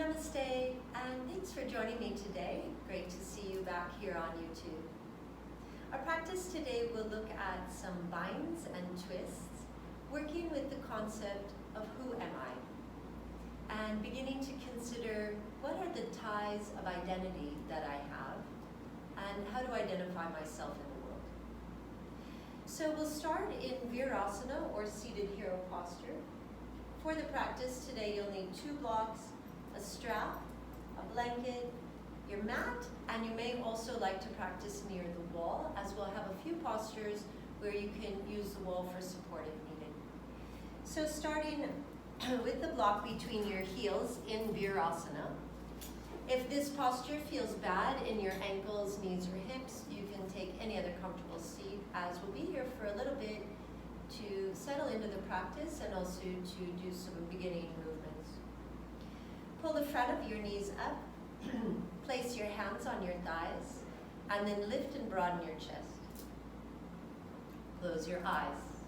Namaste, and thanks for joining me today. Great to see you back here on YouTube. Our practice today will look at some binds and twists, working with the concept of who am I, and beginning to consider what are the ties of identity that I have, and how to identify myself in the world. So we'll start in Virasana, or seated hero posture. For the practice today, you'll need 2 blocks, a strap, a blanket, your mat, and you may also like to practice near the wall, as we'll have a few postures where you can use the wall for support if needed. So starting with the block between your heels in Virasana. If this posture feels bad in your ankles, knees, or hips, you can take any other comfortable seat, as we'll be here for a little bit to settle into the practice and also to do some beginning movements. Pull the front of your knees up, place your hands on your thighs, and then lift and broaden your chest. Close your eyes.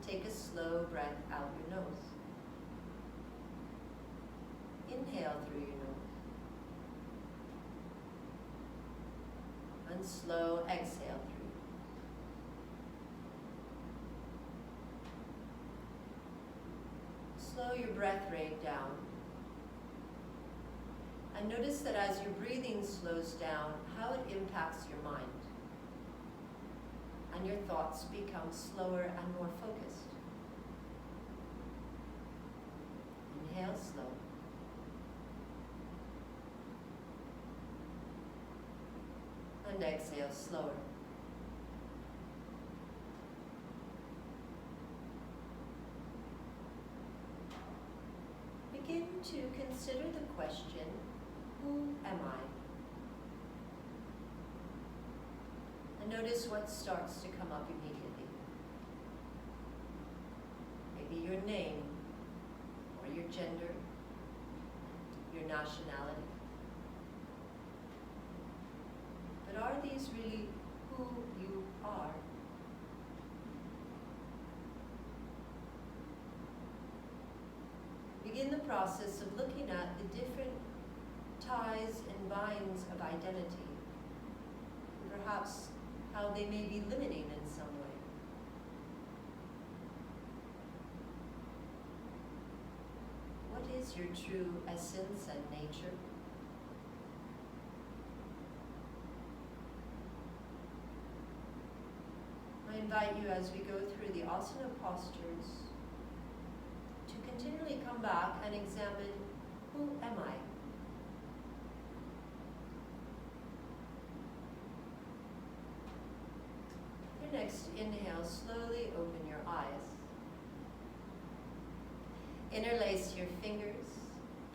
Take a slow breath out your nose. Inhale through your nose. And slow exhale through. Slow your breath rate down. And notice that as your breathing slows down, how it impacts your mind. And your thoughts become slower and more focused. Inhale slow. And exhale slower. Begin to consider the question, who am I? And notice what starts to come up immediately. Maybe your name, or your gender, your nationality. But are these really who you are? Begin the process of looking at the different ties and binds of identity, and perhaps how they may be limiting in some way. What is your true essence and nature? I invite you, as we go through the asana postures, to continually come back and examine, who am I? Your next inhale, slowly open your eyes. Interlace your fingers.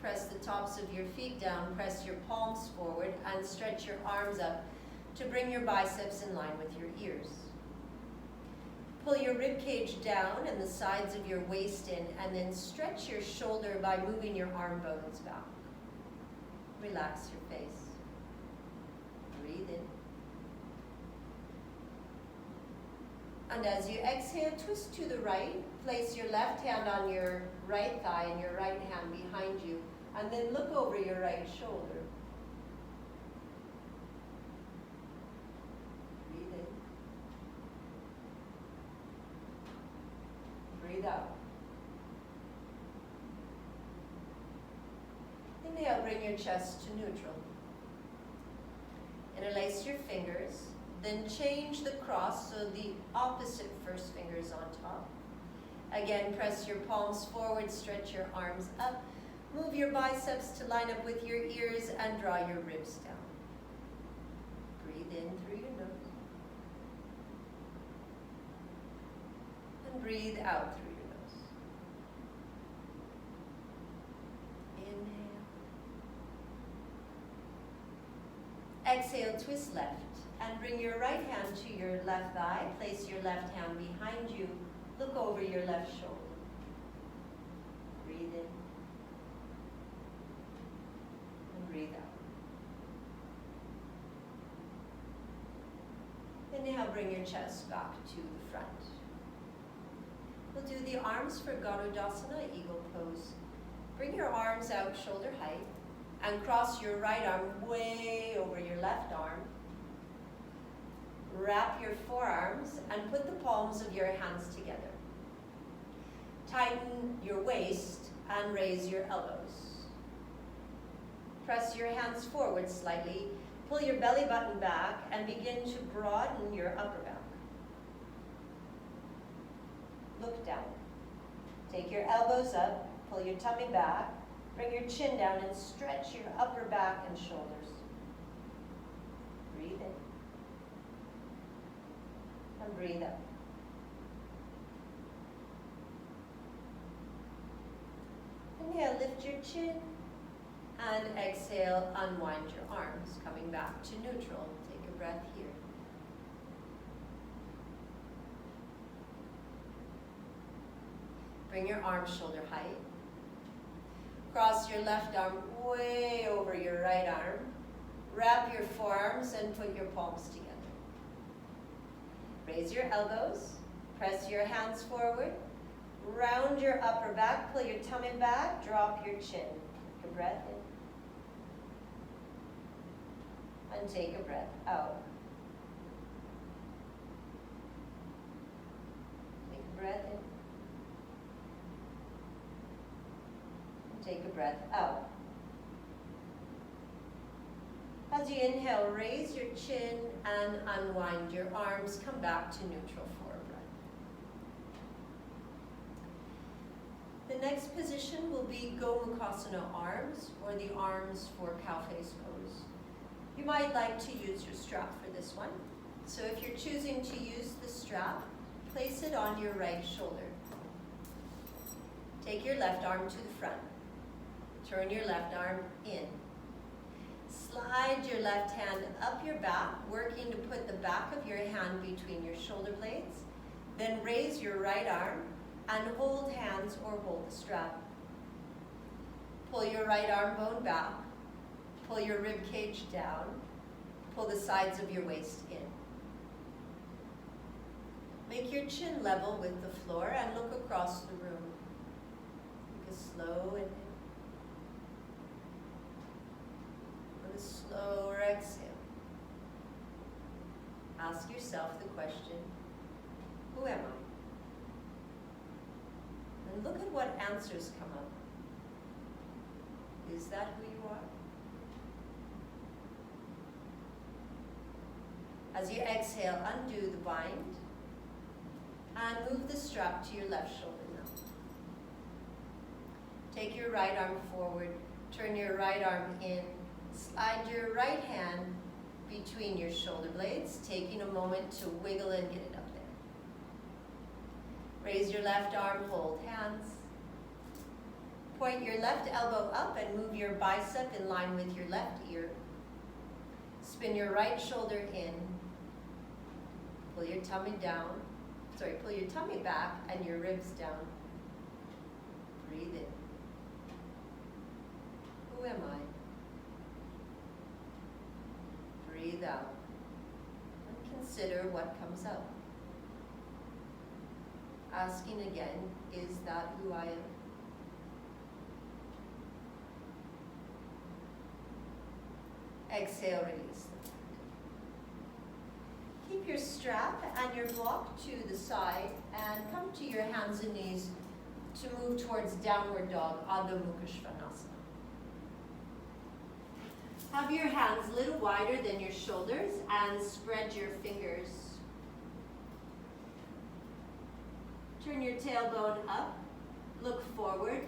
Press the tops of your feet down. Press your palms forward and stretch your arms up to bring your biceps in line with your ears. Pull your rib cage down and the sides of your waist in, and then stretch your shoulder by moving your arm bones back. Relax your face. Breathe in. And as you exhale, twist to the right. Place your left hand on your right thigh and your right hand behind you, and then look over your right shoulder. Breathe in. Breathe out. Inhale, bring your chest to neutral. Interlace your fingers. Then change the cross, so the opposite first finger's on top. Again, press your palms forward, stretch your arms up. Move your biceps to line up with your ears and draw your ribs down. Breathe in through your nose. And breathe out through your nose. Inhale. Exhale, twist left. And bring your right hand to your left thigh. Place your left hand behind you. Look over your left shoulder. Breathe in. And breathe out. Inhale, bring your chest back to the front. We'll do the arms for Dhanurasana, eagle pose. Bring your arms out shoulder height and cross your right arm way over your left arm. Wrap your forearms and put the palms of your hands together. Tighten your waist and raise your elbows. Press your hands forward slightly, pull your belly button back, and begin to broaden your upper back. Look down. Take your elbows up, pull your tummy back, bring your chin down and stretch your upper back and shoulders. Breathe in. And breathe out. Inhale, lift your chin. And exhale, unwind your arms, coming back to neutral. Take a breath here. Bring your arms shoulder height. Cross your left arm way over your right arm. Wrap your forearms and put your palms together. Raise your elbows. Press your hands forward. Round your upper back. Pull your tummy back. Drop your chin. Take a breath in. And take a breath out. Take a breath in. And take a breath out. As you inhale, raise your chin and unwind your arms. Come back to neutral for a breath. The next position will be Gomukhasana arms, or the arms for cow face pose. You might like to use your strap for this one. So if you're choosing to use the strap, place it on your right shoulder. Take your left arm to the front. Turn your left arm in. Slide your left hand up your back, working to put the back of your hand between your shoulder blades. Then raise your right arm and hold hands or hold the strap. Pull your right arm bone back. Pull your rib cage down. Pull the sides of your waist in. Make your chin level with the floor and look across the room. Take a slow inhale. With a slower exhale. Ask yourself the question, who am I? And look at what answers come up. Is that who you are? As you exhale, undo the bind and move the strap to your left shoulder now. Take your right arm forward, turn your right arm in, slide your right hand between your shoulder blades, taking a moment to wiggle and get it up there. Raise your left arm, hold hands. Point your left elbow up and move your bicep in line with your left ear. Spin your right shoulder in. Pull your tummy down. Pull your tummy back and your ribs down. Breathe in. Who am I? Breathe out. And consider what comes up. Asking again, is that who I am? Exhale, release. Keep your strap and your block to the side and come to your hands and knees to move towards downward dog, Adho Mukha Svanasana. Have your hands a little wider than your shoulders and spread your fingers. Turn your tailbone up, look forward,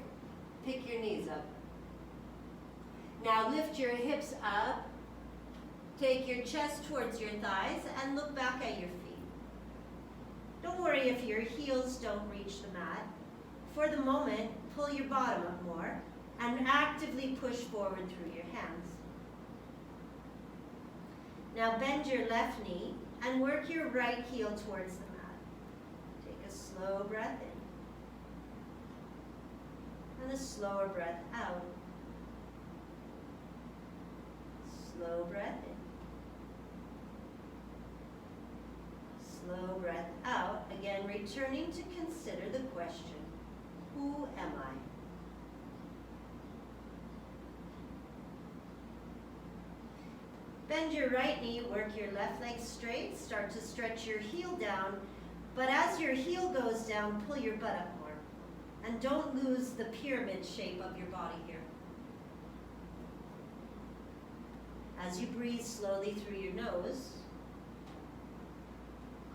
pick your knees up. Now lift your hips up. Take your chest towards your thighs and look back at your feet. Don't worry if your heels don't reach the mat. For the moment, pull your bottom up more and actively push forward through your hands. Now bend your left knee and work your right heel towards the mat. Take a slow breath in and a slower breath out. Slow breath in. Slow breath out. Again, returning to consider the question, who am I? Bend your right knee, work your left leg straight, start to stretch your heel down, but as your heel goes down, pull your butt up more. And don't lose the pyramid shape of your body here. As you breathe slowly through your nose,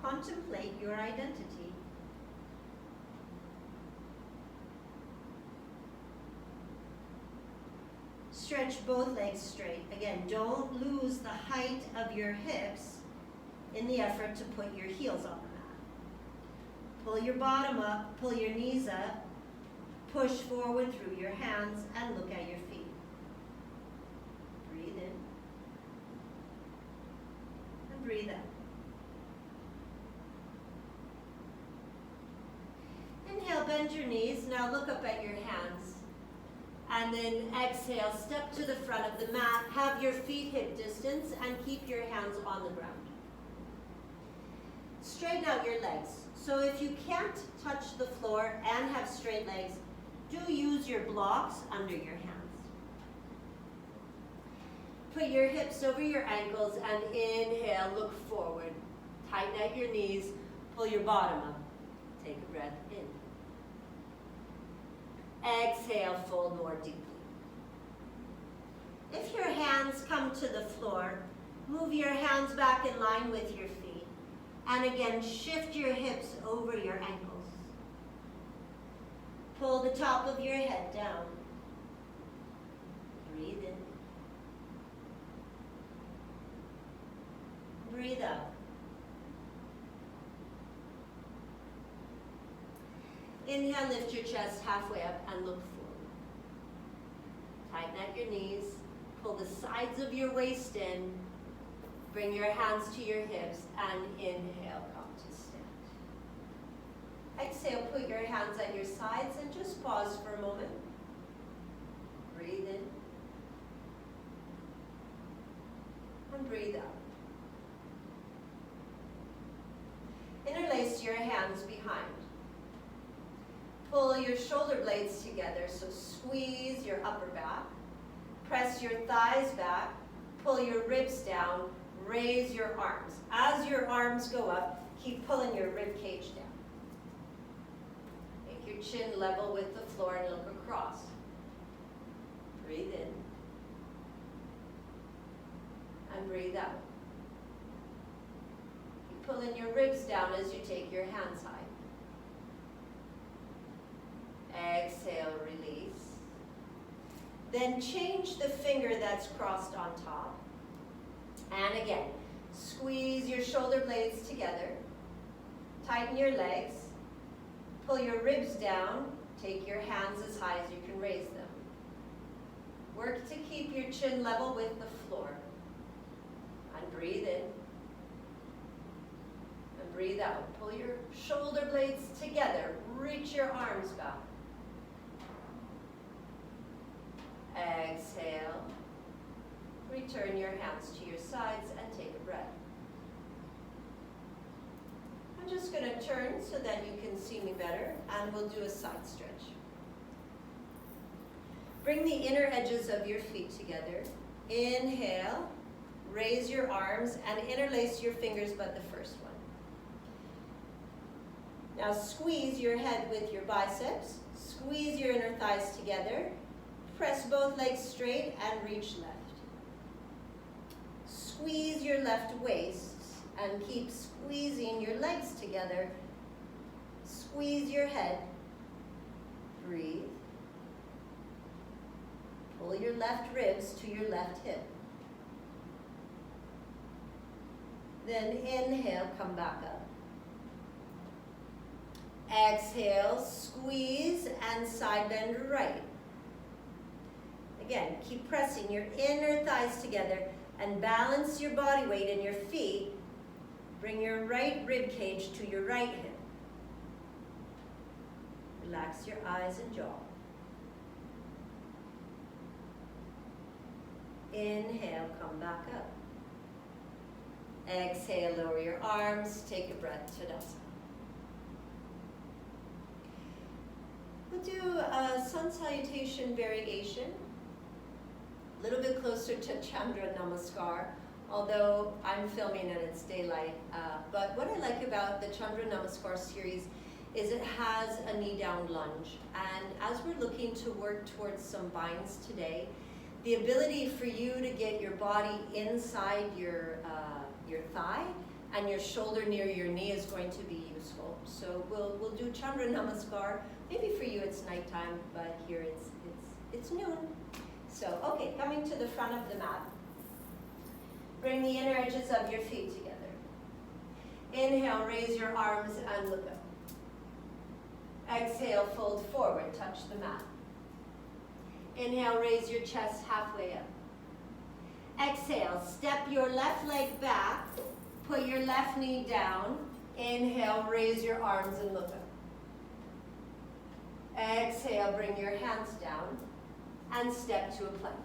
contemplate your identity. Stretch both legs straight. Again, don't lose the height of your hips in the effort to put your heels on the mat. Pull your bottom up, pull your knees up, push forward through your hands, and look at your feet. Breathe in. And breathe out. Inhale, bend your knees. Now look up at your hands. And then exhale, step to the front of the mat, have your feet hip distance, and keep your hands on the ground. Straighten out your legs. So if you can't touch the floor and have straight legs, do use your blocks under your hands. Put your hips over your ankles and inhale, look forward. Tighten out your knees, pull your bottom up. Take a breath in. Exhale, fold more deeply. If your hands come to the floor, move your hands back in line with your feet. And again, shift your hips over your ankles. Pull the top of your head down. Breathe in. Breathe out. Inhale, lift your chest halfway up and look forward. Tighten at your knees. Pull the sides of your waist in. Bring your hands to your hips and inhale, come to stand. Exhale, put your hands at your sides and just pause for a moment. Breathe in. And breathe out. Interlace your hands behind. Pull your shoulder blades together, so squeeze your upper back. Press your thighs back. Pull your ribs down. Raise your arms. As your arms go up, keep pulling your rib cage down. Make your chin level with the floor and look across. Breathe in. And breathe out. Keep pulling your ribs down as you take your hands high. Exhale, release. Then change the finger that's crossed on top. And again, squeeze your shoulder blades together. Tighten your legs. Pull your ribs down. Take your hands as high as you can raise them. Work to keep your chin level with the floor. And breathe in. And breathe out. Pull your shoulder blades together. Reach your arms back. Exhale. Return your hands to your sides and take a breath. I'm just going to turn so that you can see me better, and we'll do a side stretch. Bring the inner edges of your feet together. Inhale, raise your arms and interlace your fingers but the first one. Now squeeze your head with your biceps. Squeeze your inner thighs together. Press both legs straight and reach left. Squeeze your left waist and keep squeezing your legs together. Squeeze your head. Breathe. Pull your left ribs to your left hip. Then inhale, come back up. Exhale, squeeze and side bend right. Again, keep pressing your inner thighs together and balance your body weight in your feet. Bring your right rib cage to your right hip. Relax your eyes and jaw. Inhale, come back up. Exhale, lower your arms, take a breath, Tadasana. We'll do a sun salutation variation. A little bit closer to Chandra Namaskar. although I'm filming and it's daylight. But what I like about the Chandra Namaskar series is it has a knee down lunge. And as we're looking to work towards some binds today, the ability for you to get your body inside your thigh and your shoulder near your knee is going to be useful. So we'll do Chandra Namaskar. Maybe for you it's nighttime, but here it's noon. So, okay, coming to the front of the mat. Bring the inner edges of your feet together. Inhale, raise your arms and look up. Exhale, fold forward, touch the mat. Inhale, raise your chest halfway up. Exhale, step your left leg back, put your left knee down. Inhale, raise your arms and look up. Exhale, bring your hands down and step to a plank.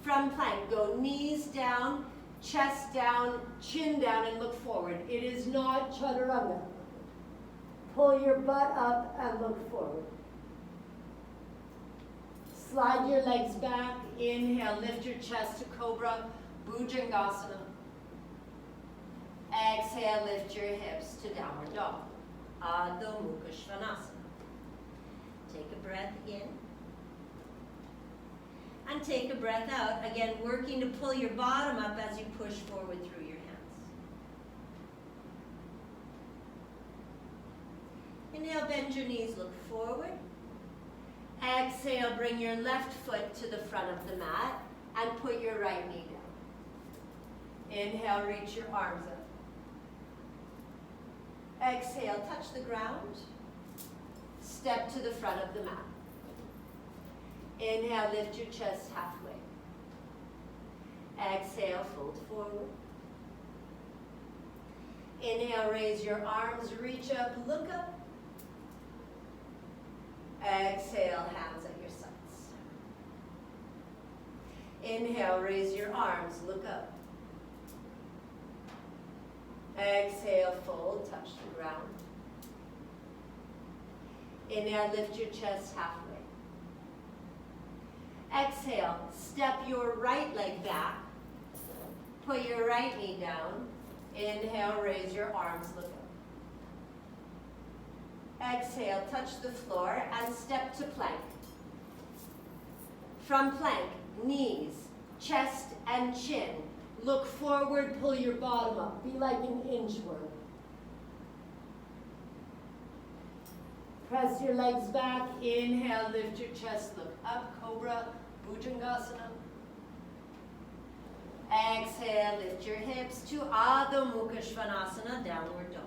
From plank, go knees down, chest down, chin down, and look forward. It is not chaturanga. Pull your butt up and look forward. Slide your legs back. Inhale, lift your chest to Cobra, Bhujangasana. Exhale, lift your hips to Downward Dog, Adho Mukha Svanasana. Take a breath in. And take a breath out. Again, working to pull your bottom up as you push forward through your hands. Inhale, bend your knees, look forward. Exhale, bring your left foot to the front of the mat and put your right knee down. Inhale, reach your arms up. Exhale, touch the ground. Step to the front of the mat. Inhale, lift your chest halfway. Exhale, fold forward. Inhale, raise your arms, reach up, look up. Exhale, hands at your sides. Inhale, raise your arms, look up. Exhale, fold, touch the ground. Inhale, lift your chest halfway. Exhale, step your right leg back. Put your right knee down. Inhale, raise your arms, look up. Exhale, touch the floor and step to plank. From plank, knees, chest and chin. Look forward, pull your bottom up. Be like an inchworm. Press your legs back. Inhale, lift your chest, look up. Cobra, Bhujangasana. Exhale, lift your hips to Adho Mukha Svanasana, Downward Dog.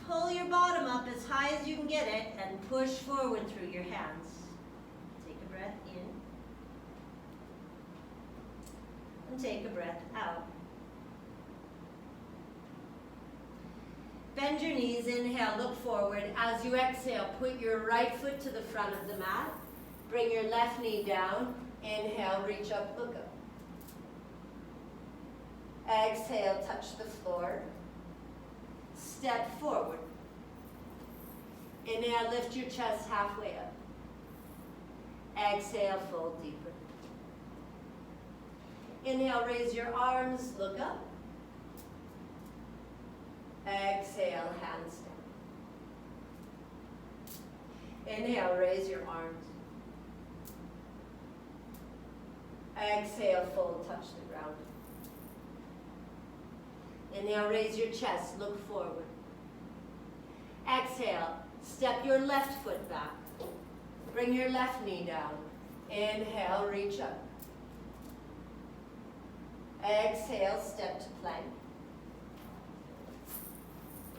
Pull your bottom up as high as you can get it and push forward through your hands. Take a breath in. And take a breath out. Bend your knees, inhale, look forward. As you exhale, put your right foot to the front of the mat. Bring your left knee down. Inhale, reach up, look up. Exhale, touch the floor. Step forward. Inhale, lift your chest halfway up. Exhale, fold deeper. Inhale, raise your arms, look up. Exhale, hands down. Inhale, raise your arms. Exhale, fold, touch the ground. Inhale, raise your chest, look forward. Exhale, step your left foot back. Bring your left knee down. Inhale, reach up. Exhale, step to plank.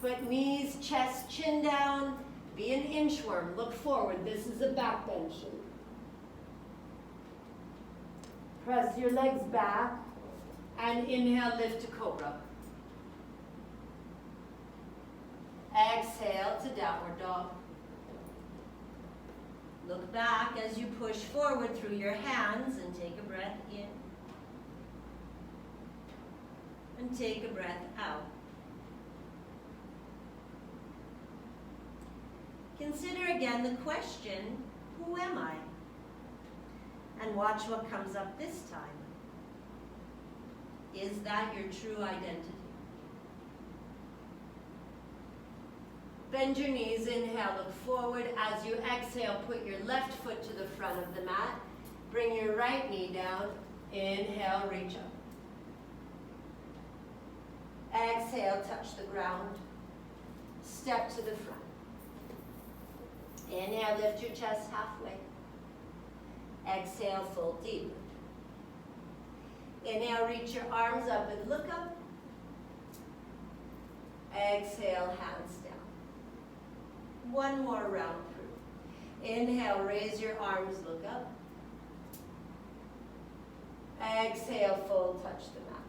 Put knees, chest, chin down. Be an inchworm. Look forward. This is a back bend shape. Press your legs back and inhale, lift to Cobra. Exhale to Downward Dog. Look back as you push forward through your hands and take a breath in. And take a breath out. Consider again the question, who am I? And watch what comes up this time. Is that your true identity? Bend your knees, inhale, look forward. As you exhale, put your left foot to the front of the mat. Bring your right knee down. Inhale, reach up. Exhale, touch the ground. Step to the front. Inhale, lift your chest halfway. Exhale, fold deep. Inhale, reach your arms up and look up. Exhale, hands down. One more round through. Inhale, raise your arms, look up. Exhale, fold, touch the mat.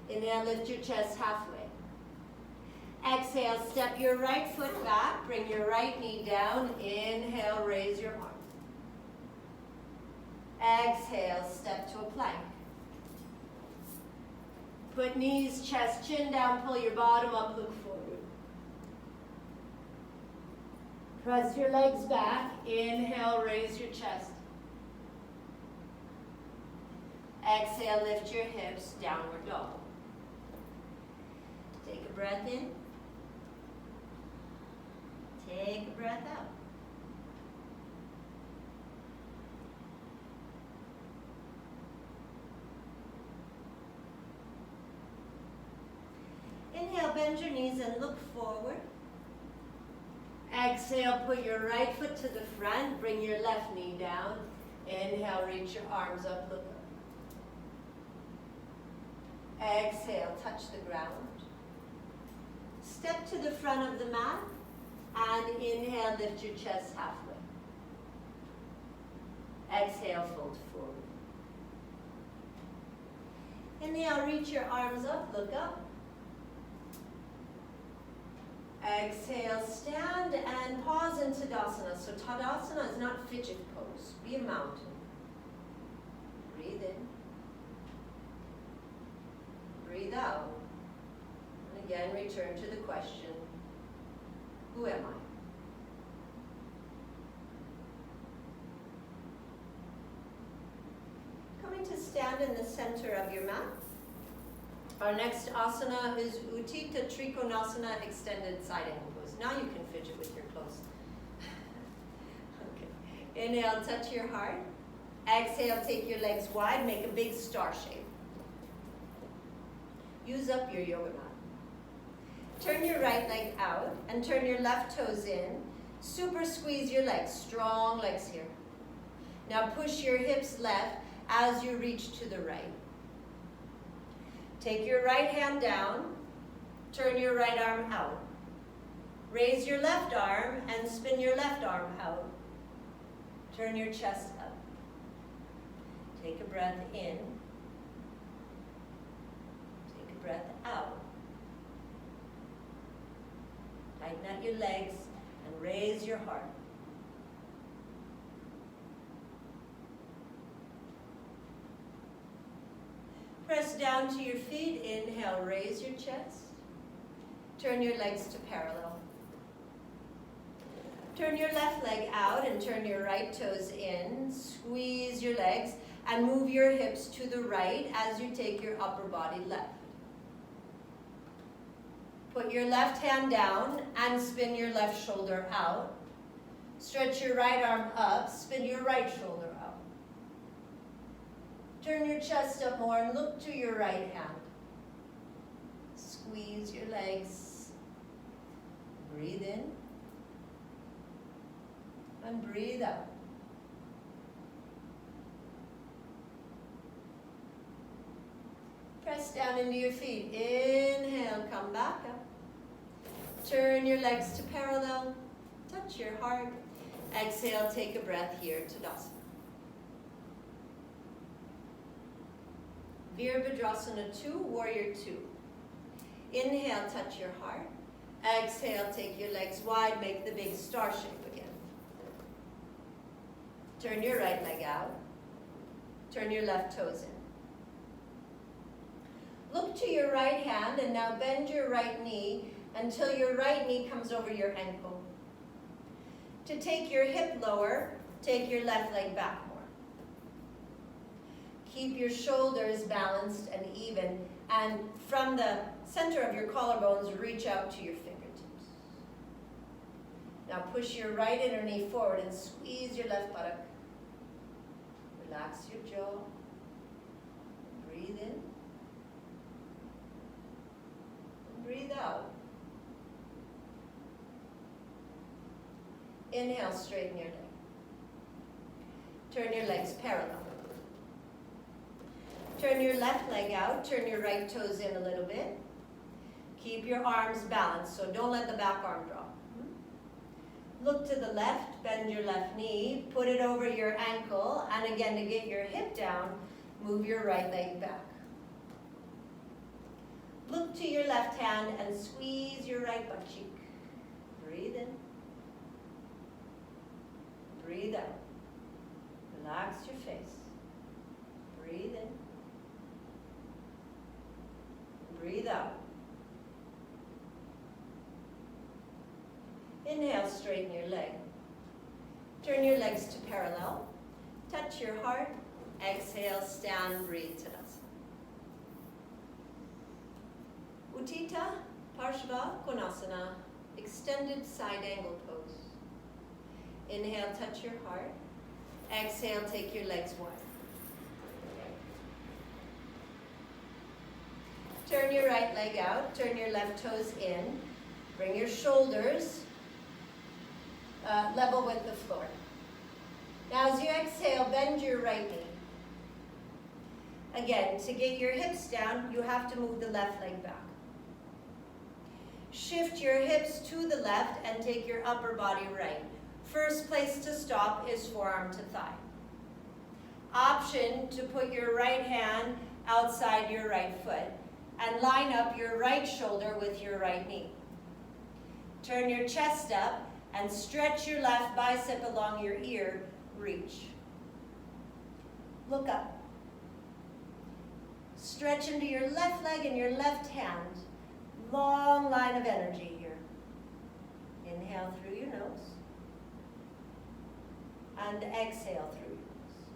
Inhale, lift your chest halfway. Exhale, step your right foot back, bring your right knee down. Inhale, raise your arms. Exhale, step to a plank. Put knees, chest, chin down, pull your bottom up, look forward. Press your legs back. Inhale, raise your chest. Exhale, lift your hips, downward dog. Take a breath in. Take a breath out. Inhale, bend your knees and look forward. Exhale, put your right foot to the front, bring your left knee down. Inhale, reach your arms up, look up. Exhale, touch the ground. Step to the front of the mat and inhale, lift your chest halfway. Exhale, fold forward. Inhale, reach your arms up, look up. Exhale, stand and pause in Tadasana. So Tadasana is not fidget pose. Be a mountain. Breathe in. Breathe out. And again, return to the question, who am I? Coming to stand in the center of your mat. Our next asana is Utthita Trikonasana, extended side angle pose. Now you can fidget with your clothes. Okay. Inhale, touch your heart. Exhale, take your legs wide, make a big star shape. Use up your yoga mat. Turn your right leg out and turn your left toes in. Super squeeze your legs, strong legs here. Now push your hips left as you reach to the right. Take your right hand down, turn your right arm out. Raise your left arm and spin your left arm out. Turn your chest up. Take a breath in. Take a breath out. Tighten out your legs and raise your heart. Press down to your feet. Inhale, raise your chest. Turn your legs to parallel. Turn your left leg out and turn your right toes in. Squeeze your legs and move your hips to the right as you take your upper body left. Put your left hand down and spin your left shoulder out. Stretch your right arm up, spin your right shoulder out. Turn your chest up more and look to your right hand. Squeeze your legs. Breathe in. And breathe out. Press down into your feet. Inhale, come back up. Turn your legs to parallel. Touch your heart. Exhale, take a breath here, Tadasana. Virabhadrasana 2, Warrior 2. Inhale, touch your heart. Exhale, take your legs wide, make the big star shape again. Turn your right leg out. Turn your left toes in. Look to your right hand and now bend your right knee until your right knee comes over your ankle. To take your hip lower, take your left leg back more. Keep your shoulders balanced and even, and from the center of your collarbones, reach out to your fingertips. Now push your right inner knee forward and squeeze your left buttock. Relax your jaw. Breathe in. And breathe out. Inhale, straighten your leg. Turn your legs parallel. Turn your left leg out, turn your right toes in a little bit. Keep your arms balanced, so don't let the back arm drop. Look to the left, bend your left knee, put it over your ankle, and again to get your hip down, move your right leg back. Look to your left hand and squeeze your right butt cheek. Breathe in. Breathe out. Relax your face. Breathe in. Breathe out. Inhale, straighten your leg. Turn your legs to parallel. Touch your heart. Exhale, stand, breathe, Tadasana. Uttita Parshva Konasana, extended side angle pose. Inhale, touch your heart. Exhale, take your legs wide. Turn your right leg out, turn your left toes in. Bring your shoulders level with the floor. Now as you exhale, bend your right knee. Again, to get your hips down, you have to move the left leg back. Shift your hips to the left and take your upper body right. First place to stop is forearm to thigh. Option to put your right hand outside your right foot and line up your right shoulder with your right knee. Turn your chest up and stretch your left bicep along your ear. Reach. Look up. Stretch into your left leg and your left hand. Long line of energy here. Inhale through your nose. And exhale through your nose.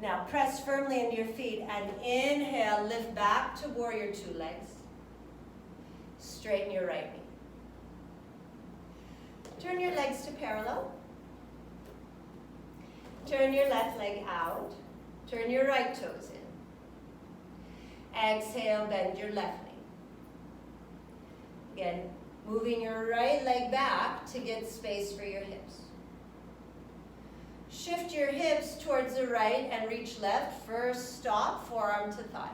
Now press firmly into your feet and inhale, lift back to warrior two legs. Straighten your right knee. Turn your legs to parallel. Turn your left leg out. Turn your right toes in. Exhale, bend your left knee. Again, moving your right leg back to get space for your hips. Shift your hips towards the right and reach left. First stop, forearm to thigh.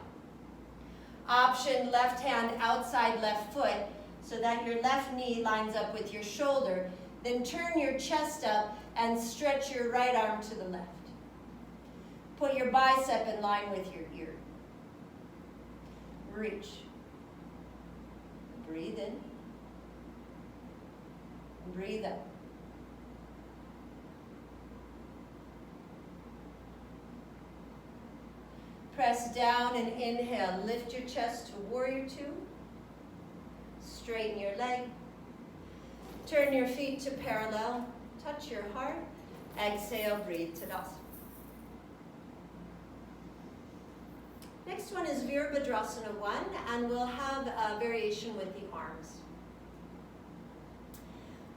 Option, left hand outside left foot so that your left knee lines up with your shoulder. Then turn your chest up and stretch your right arm to the left. Put your bicep in line with your ear. Reach. Breathe in. Breathe out. Press down and inhale. Lift your chest to warrior two. Straighten your leg. Turn your feet to parallel. Touch your heart. Exhale, breathe, Tadasana. Next one is Virabhadrasana 1, and we'll have a variation with the arms.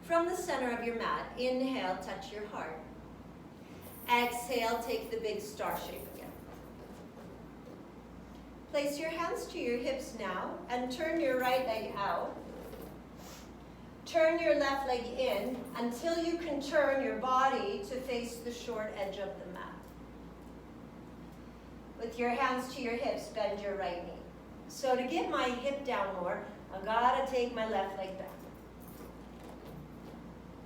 From the center of your mat, inhale, touch your heart. Exhale, take the big star shape again. Place your hands to your hips now and turn your right leg out. Turn your left leg in until you can turn your body to face the short edge of the mat. With your hands to your hips, bend your right knee. So to get my hip down more, I gotta take my left leg back.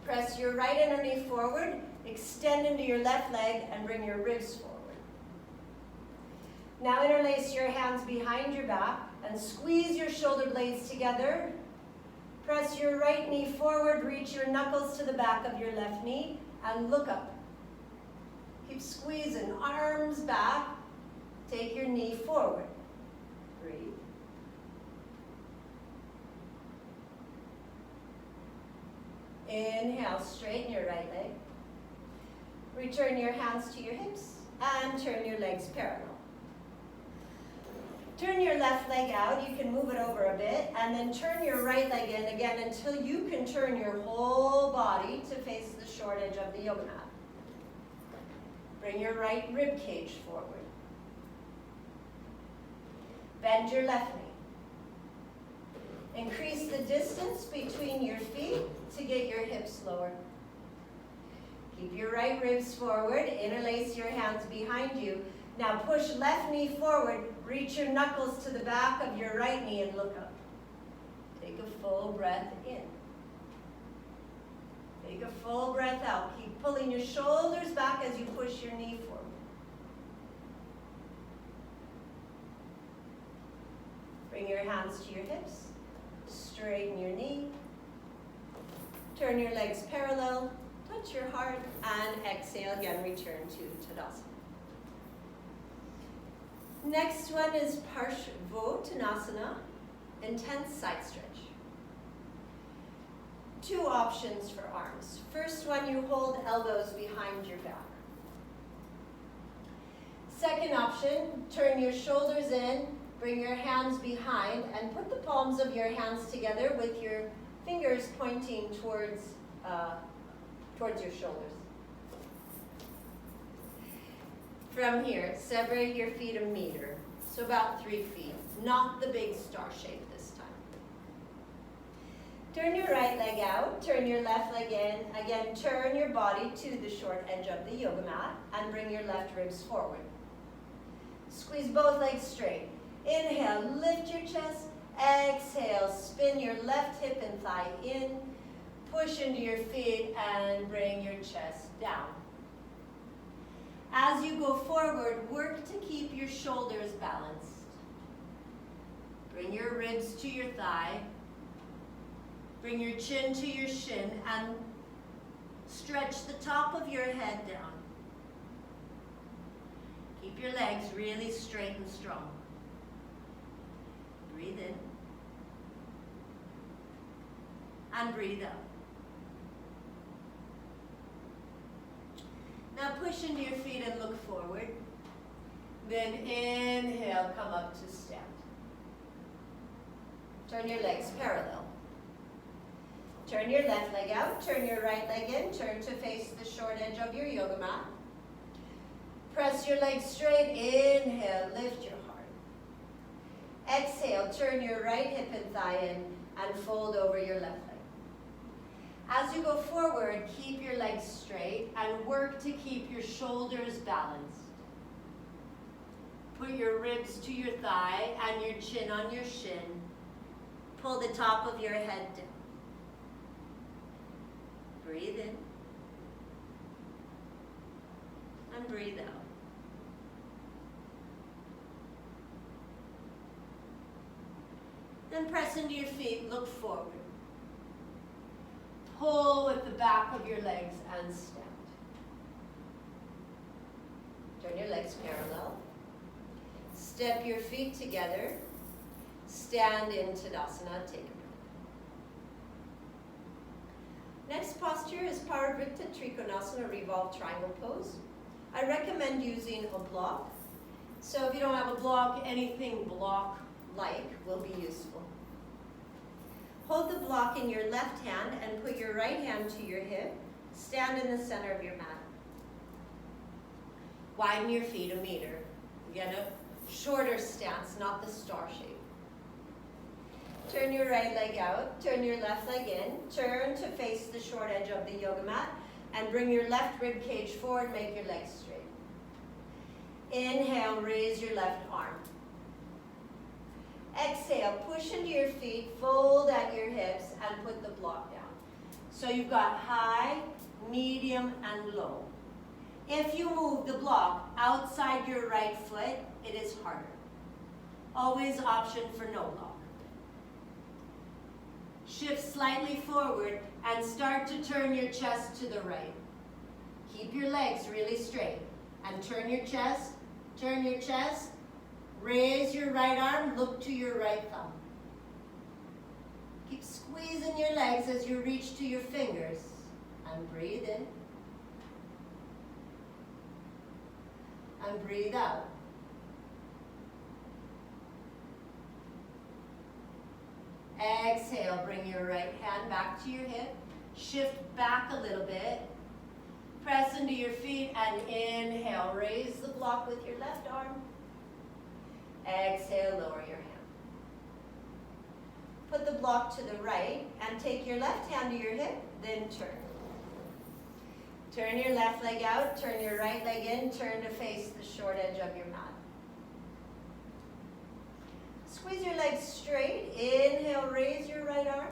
Press your right inner knee forward, extend into your left leg, and bring your ribs forward. Now interlace your hands behind your back and squeeze your shoulder blades together. Press your right knee forward, reach your knuckles to the back of your left knee, and look up. Keep squeezing, arms back. Take your knee forward. Breathe. Inhale, straighten your right leg. Return your hands to your hips and turn your legs parallel. Turn your left leg out, you can move it over a bit, and then turn your right leg in again until you can turn your whole body to face the short edge of the yoga mat. Bring your right rib cage forward. Bend your left knee. Increase the distance between your feet to get your hips lower. Keep your right ribs forward, interlace your hands behind you. Now push left knee forward, reach your knuckles to the back of your right knee and look up. Take a full breath in. Take a full breath out. Keep pulling your shoulders back as you push your knee forward. Bring your hands to your hips. Straighten your knee. Turn your legs parallel. Touch your heart and exhale again. Return to Tadasana. Next one is Parshvottanasana, intense side stretch. Two options for arms. First one, you hold elbows behind your back. Second option, turn your shoulders in, bring your hands behind, and put the palms of your hands together with your fingers pointing towards your shoulders. From here, separate your feet a meter, so about 3 feet, not the big star shape this time. Turn your right leg out, turn your left leg in. Again, turn your body to the short edge of the yoga mat and bring your left ribs forward. Squeeze both legs straight. Inhale, lift your chest. Exhale, spin your left hip and thigh in. Push into your feet and bring your chest down. As you go forward, work to keep your shoulders balanced. Bring your ribs to your thigh. Bring your chin to your shin and stretch the top of your head down. Keep your legs really straight and strong. Breathe in. And breathe out. Now push into your feet and look forward. Then inhale, come up to stand. Turn your legs parallel. Turn your left leg out, turn your right leg in, turn to face the short edge of your yoga mat. Press your legs straight, inhale, lift your heart. Exhale, turn your right hip and thigh in and fold over your left leg. As you go forward, keep your legs straight and work to keep your shoulders balanced. Put your ribs to your thigh and your chin on your shin. Pull the top of your head down. Breathe in. And breathe out. Then press into your feet, look forward. Pull with the back of your legs and stand. Turn your legs parallel. Step your feet together. Stand in Tadasana. Take a breath. Next posture is Parivrtta Trikonasana, Revolve Triangle Pose. I recommend using a block. So if you don't have a block, anything block-like will be useful. Hold the block in your left hand and put your right hand to your hip. Stand in the center of your mat. Widen your feet a meter. Again, a shorter stance, not the star shape. Turn your right leg out, turn your left leg in, turn to face the short edge of the yoga mat, and bring your left rib cage forward, make your legs straight. Inhale, raise your left arm. Exhale, push into your feet, fold at your hips, and put the block down. So you've got high, medium, and low. If you move the block outside your right foot, it is harder. Always option for no block. Shift slightly forward and start to turn your chest to the right. Keep your legs really straight and turn your chest, raise your right arm, look to your right thumb. Keep squeezing your legs as you reach to your fingers. And breathe in. And breathe out. Exhale, bring your right hand back to your hip. Shift back a little bit. Press into your feet and inhale. Raise the block with your left arm. Exhale, lower your hand. Put the block to the right and take your left hand to your hip, then turn. Turn your left leg out, turn your right leg in, turn to face the short edge of your mat. Squeeze your legs straight. Inhale, raise your right arm.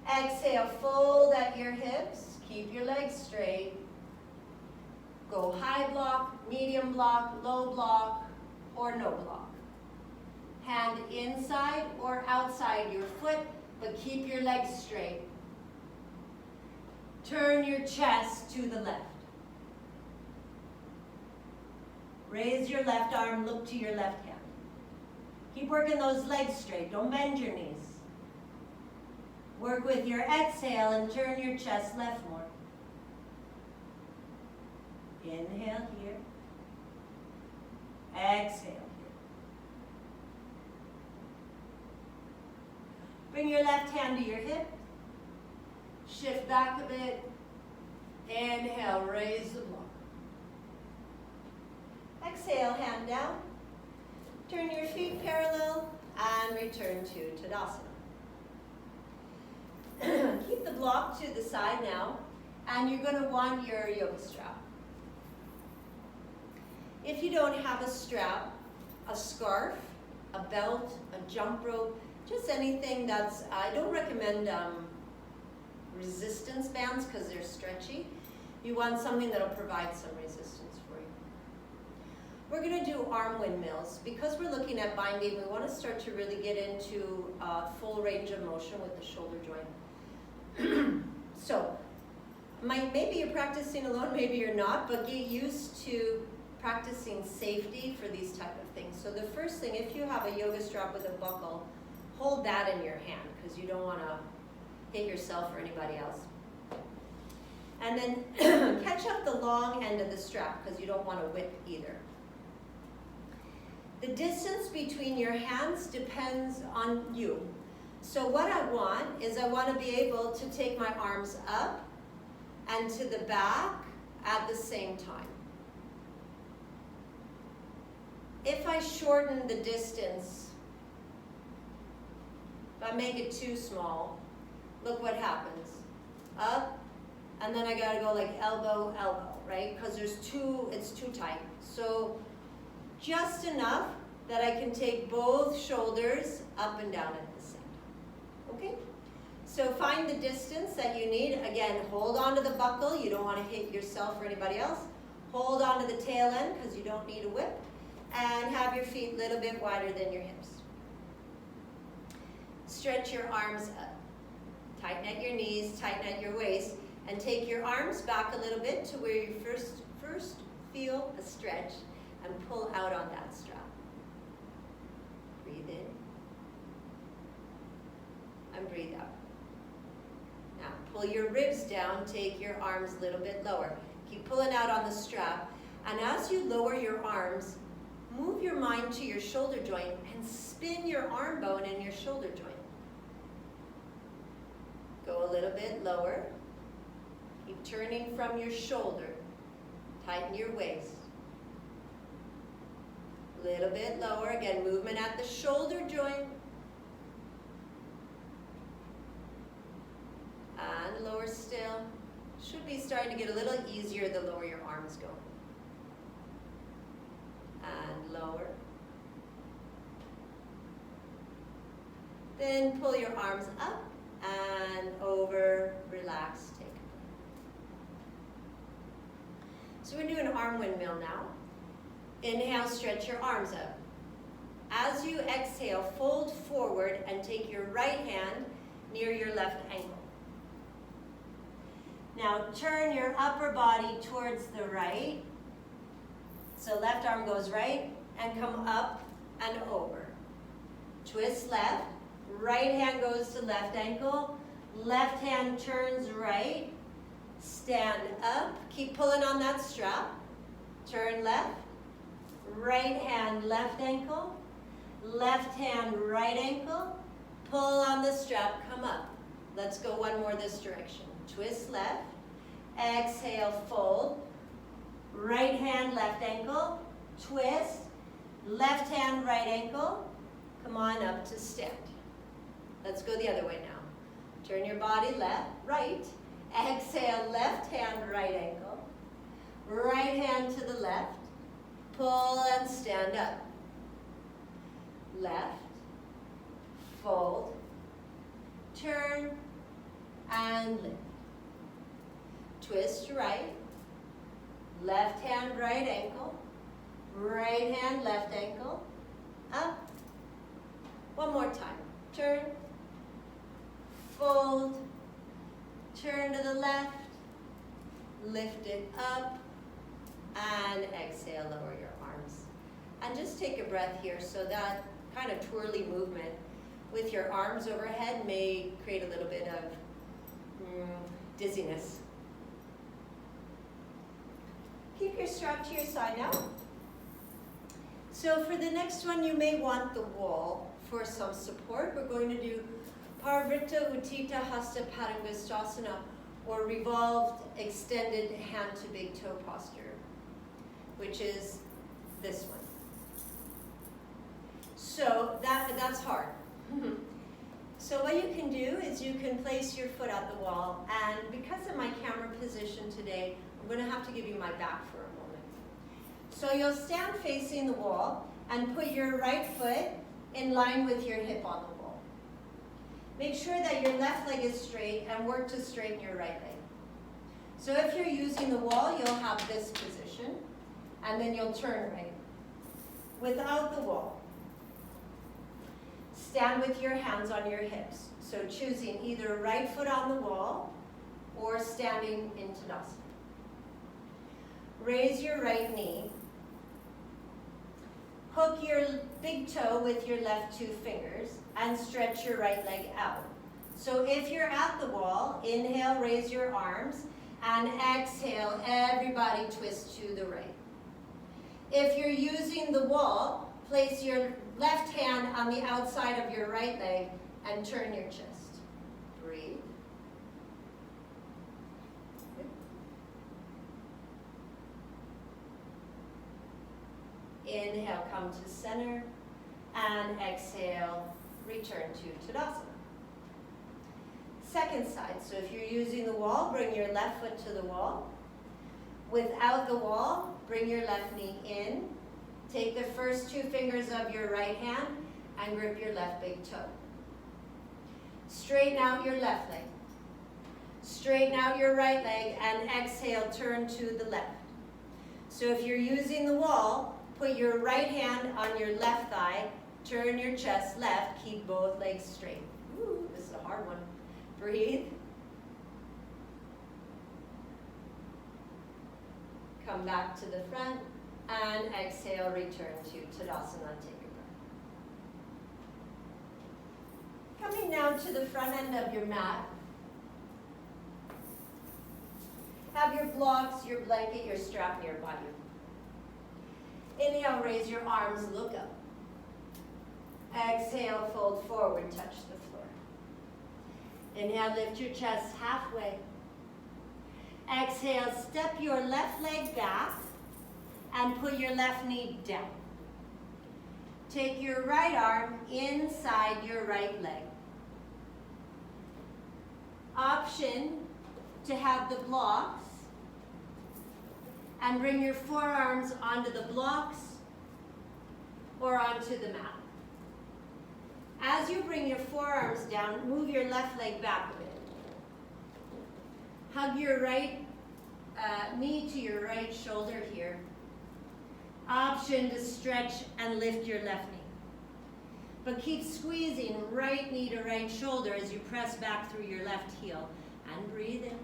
Exhale, fold at your hips. Keep your legs straight. Go high block, medium block, low block, or no block. Hand inside or outside your foot, but keep your legs straight. Turn your chest to the left. Raise your left arm, look to your left hand. Keep working those legs straight, don't bend your knees. Work with your exhale and turn your chest left more. Inhale here. Exhale here. Bring your left hand to your hip. Shift back a bit. Inhale, raise the block. Exhale, hand down. Turn your feet parallel and return to Tadasana. Keep the block to the side now, and you're going to want your yoga strap. If you don't have a strap, a scarf, a belt, a jump rope, just anything that's, I don't recommend resistance bands because they're stretchy. You want something that'll provide some resistance for you. We're going to do arm windmills. Because we're looking at binding, we want to start to really get into full range of motion with the shoulder joint. So, maybe you're practicing alone, maybe you're not, but get used to practicing safety for these type of things. So the first thing, if you have a yoga strap with a buckle, hold that in your hand because you don't want to hit yourself or anybody else. And then catch up the long end of the strap because you don't want to whip either. The distance between your hands depends on you. So what I want is I want to be able to take my arms up and to the back at the same time. If I shorten the distance, if I make it too small, look what happens. Up, and then I gotta go like elbow, elbow, right? Because it's too tight. So just enough that I can take both shoulders up and down at the same time, okay? So find the distance that you need. Again, hold on to the buckle. You don't want to hit yourself or anybody else. Hold on to the tail end because you don't need a whip. And have your feet a little bit wider than your hips. Stretch your arms up. Tighten at your knees, tighten at your waist, and take your arms back a little bit to where you first feel a stretch and pull out on that strap. Breathe in and breathe out. Now pull your ribs down, take your arms a little bit lower. Keep pulling out on the strap, and as you lower your arms, move your mind to your shoulder joint and spin your arm bone in your shoulder joint. Go a little bit lower. Keep turning from your shoulder. Tighten your waist. A little bit lower. Again, movement at the shoulder joint. And lower still. Should be starting to get a little easier the lower your arms go. And lower. Then pull your arms up and over, relax, take a breath. So we're doing an arm windmill now. Inhale, stretch your arms up. As you exhale, fold forward and take your right hand near your left ankle. Now turn your upper body towards the right. So left arm goes right and come up and over. Twist left, Right hand goes to left ankle. Left hand turns right. Stand up. Keep pulling on that strap. Turn left. Right hand, left ankle. Left hand, right ankle. Pull on the strap, come up. Let's go one more this direction. Twist left. Exhale, fold. Right hand, left ankle. Twist. Left hand, right ankle. Come on up to stand. Let's go the other way now. Turn your body left, right. Exhale, left hand, right ankle. Right hand to the left. Pull and stand up. Left. Fold. Turn and lift. Twist right. Left hand, right ankle. Right hand, left ankle. Up. One more time. Turn. Fold. Turn to the left. Lift it up. And exhale, lower your arms. And just take a breath here. So that kind of twirly movement with your arms overhead may create a little bit of dizziness. Keep your strap to your side now. So for the next one, you may want the wall for some support. We're going to do Parivrtta Utthita Hasta Padangusthasana, or revolved extended hand to big toe posture, which is this one. So that's hard. So what you can do is you can place your foot at the wall, and because of my camera position today, I'm going to have to give you my back for a moment. So you'll stand facing the wall and put your right foot in line with your hip on the wall. Make sure that your left leg is straight and work to straighten your right leg. So if you're using the wall, you'll have this position, and then you'll turn right. Without the wall, stand with your hands on your hips. So choosing either right foot on the wall or standing in Tadasana. Raise your right knee. Hook your big toe with your left 2 fingers and stretch your right leg out. So if you're at the wall, inhale, raise your arms, and exhale, everybody twist to the right. If you're using the wall, place your left hand on the outside of your right leg and turn your chest. Breathe. Inhale, come to center, and exhale, return to Tadasana. Second side, so if you're using the wall, bring your left foot to the wall. Without the wall, bring your left knee in. Take the first 2 fingers of your right hand and grip your left big toe. Straighten out your left leg. Straighten out your right leg and exhale, turn to the left. So if you're using the wall, put your right hand on your left thigh, turn your chest left, keep both legs straight. Ooh, this is a hard one. Breathe. Come back to the front and exhale, return to Tadasana. Take a breath. Coming now to the front end of your mat. Have your blocks, your blanket, your strap nearby you. Inhale, raise your arms, look up. Exhale, fold forward, touch the floor. Inhale, lift your chest halfway. Exhale, step your left leg back and put your left knee down. Take your right arm inside your right leg. Option to have the blocks and bring your forearms onto the blocks or onto the mat. As you bring your forearms down, move your left leg back a bit. Hug your right knee to your right shoulder here. Option to stretch and lift your left knee. But keep squeezing right knee to right shoulder as you press back through your left heel. And breathe in.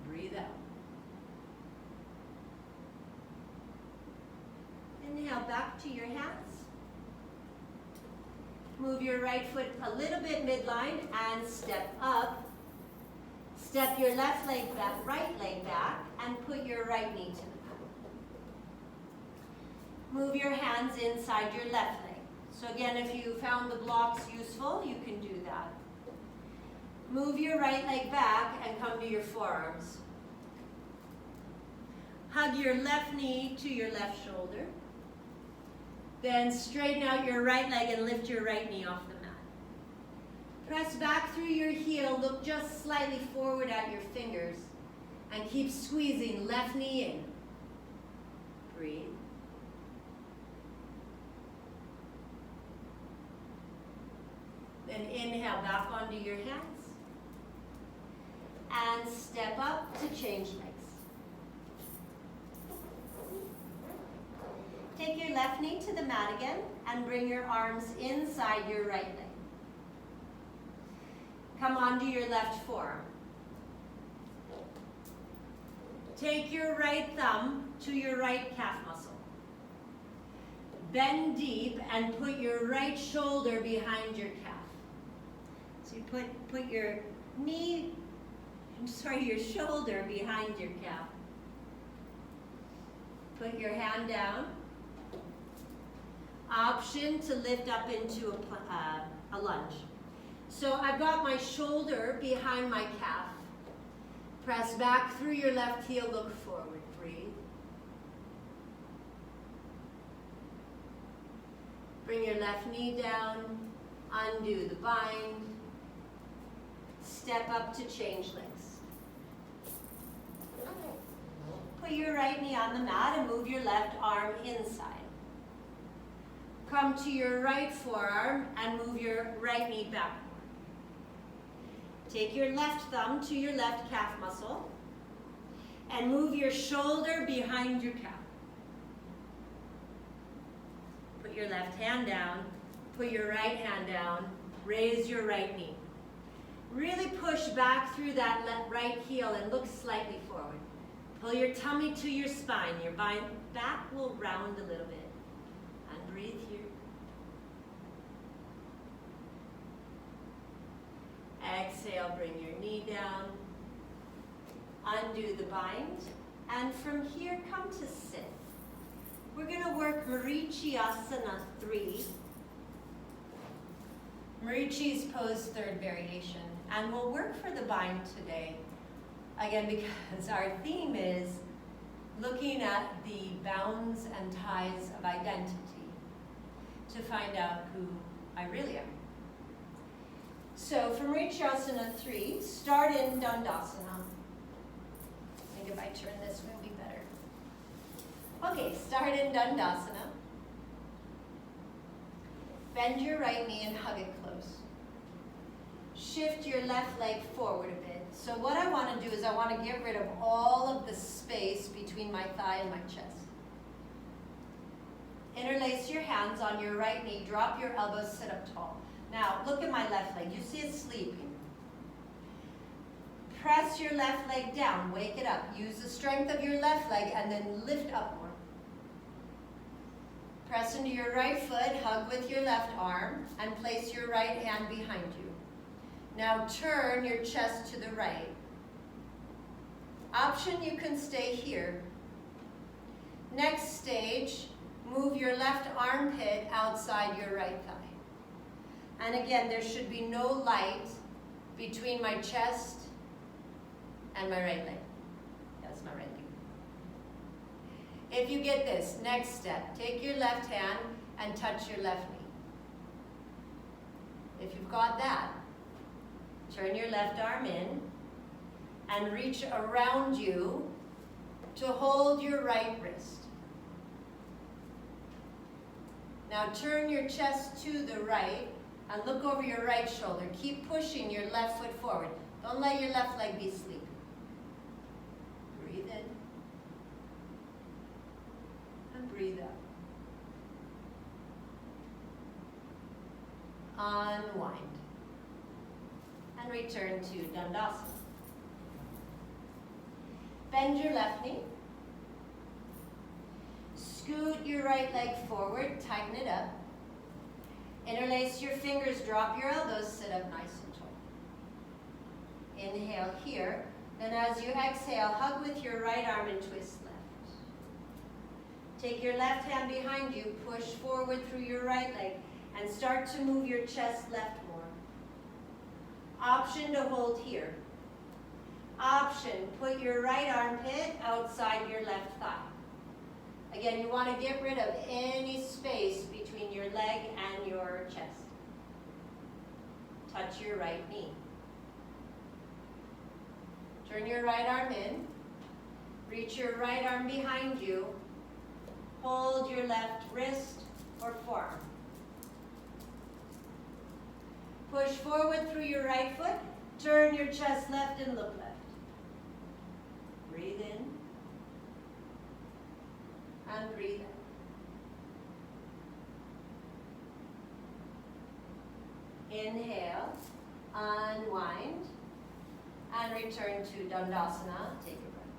Breathe out. Inhale back to your hands. your right foot a little bit midline and step up. Step your left leg back, right leg back, and put your right knee to the mat. Move your hands inside your left leg. So again, if you found the blocks useful, you can do that. Move your right leg back and come to your forearms. Hug your left knee to your left shoulder. Then straighten out your right leg and lift your right knee off the mat. Press back through your heel, look just slightly forward at your fingers, and keep squeezing left knee in. Breathe. Then inhale back onto your hands. And step up to change legs. Take your left knee to the mat again and bring your arms inside your right leg. Come onto your left forearm. Take your right thumb to your right calf muscle. Bend deep and put your right shoulder behind your calf. So you put your your shoulder behind your calf. Put your hand down. Option to lift up into a lunge. So I've got my shoulder behind my calf. Press back through your left heel, look forward, breathe. Bring your left knee down, undo the bind. Step up to change legs. Put your right knee on the mat and move your left arm inside. Come to your right forearm and move your right knee backward. Take your left thumb to your left calf muscle and move your shoulder behind your calf. Put your left hand down, put your right hand down, raise your right knee. Really push back through that right heel and look slightly forward. Pull your tummy to your spine. Your back will round a little bit. And breathe here. Exhale, bring your knee down. Undo the bind. And from here, come to sit. We're going to work Marichiasana 3. Marichi's pose, third variation. And we'll work for the bind today. Again, because our theme is looking at the bounds and ties of identity to find out who I really am. So for Marichiasana 3, start in Dhanurasana. I think if I turn this way, it'll be better. Okay, start in Dhanurasana. Bend your right knee and hug it close. Shift your left leg forward a bit. So what I want to do is I want to get rid of all of the space between my thigh and my chest. Interlace your hands on your right knee. Drop your elbows, sit up tall. Now, look at my left leg. You see it sleeping. Press your left leg down. Wake it up. Use the strength of your left leg and then lift up more. Press into your right foot. Hug with your left arm and place your right hand behind you. Now turn your chest to the right. Option, you can stay here. Next stage, move your left armpit outside your right thigh. And again, there should be no light between my chest and my right leg. That's my right leg. If you get this, next step, take your left hand and touch your left knee. If you've got that, turn your left arm in and reach around you to hold your right wrist. Now turn your chest to the right and look over your right shoulder. Keep pushing your left foot forward. Don't let your left leg be sleeping. Breathe in and breathe out. Unwind. And return to Dhanurasana. Bend your left knee. Scoot your right leg forward, tighten it up. Interlace your fingers, drop your elbows, sit up nice and tall. Inhale here. Then as you exhale, hug with your right arm and twist left. Take your left hand behind you, push forward through your right leg, and start to move your chest left more. Option to hold here. Option, put your right armpit outside your left thigh. Again, you want to get rid of any space between your leg and your chest. Touch your right knee. Turn your right arm in. Reach your right arm behind you. Hold your left wrist or forearm. Push forward through your right foot. Turn your chest left and look left. Breathe in. And breathe out. Inhale, unwind, and return to Dhanurasana. Take a breath.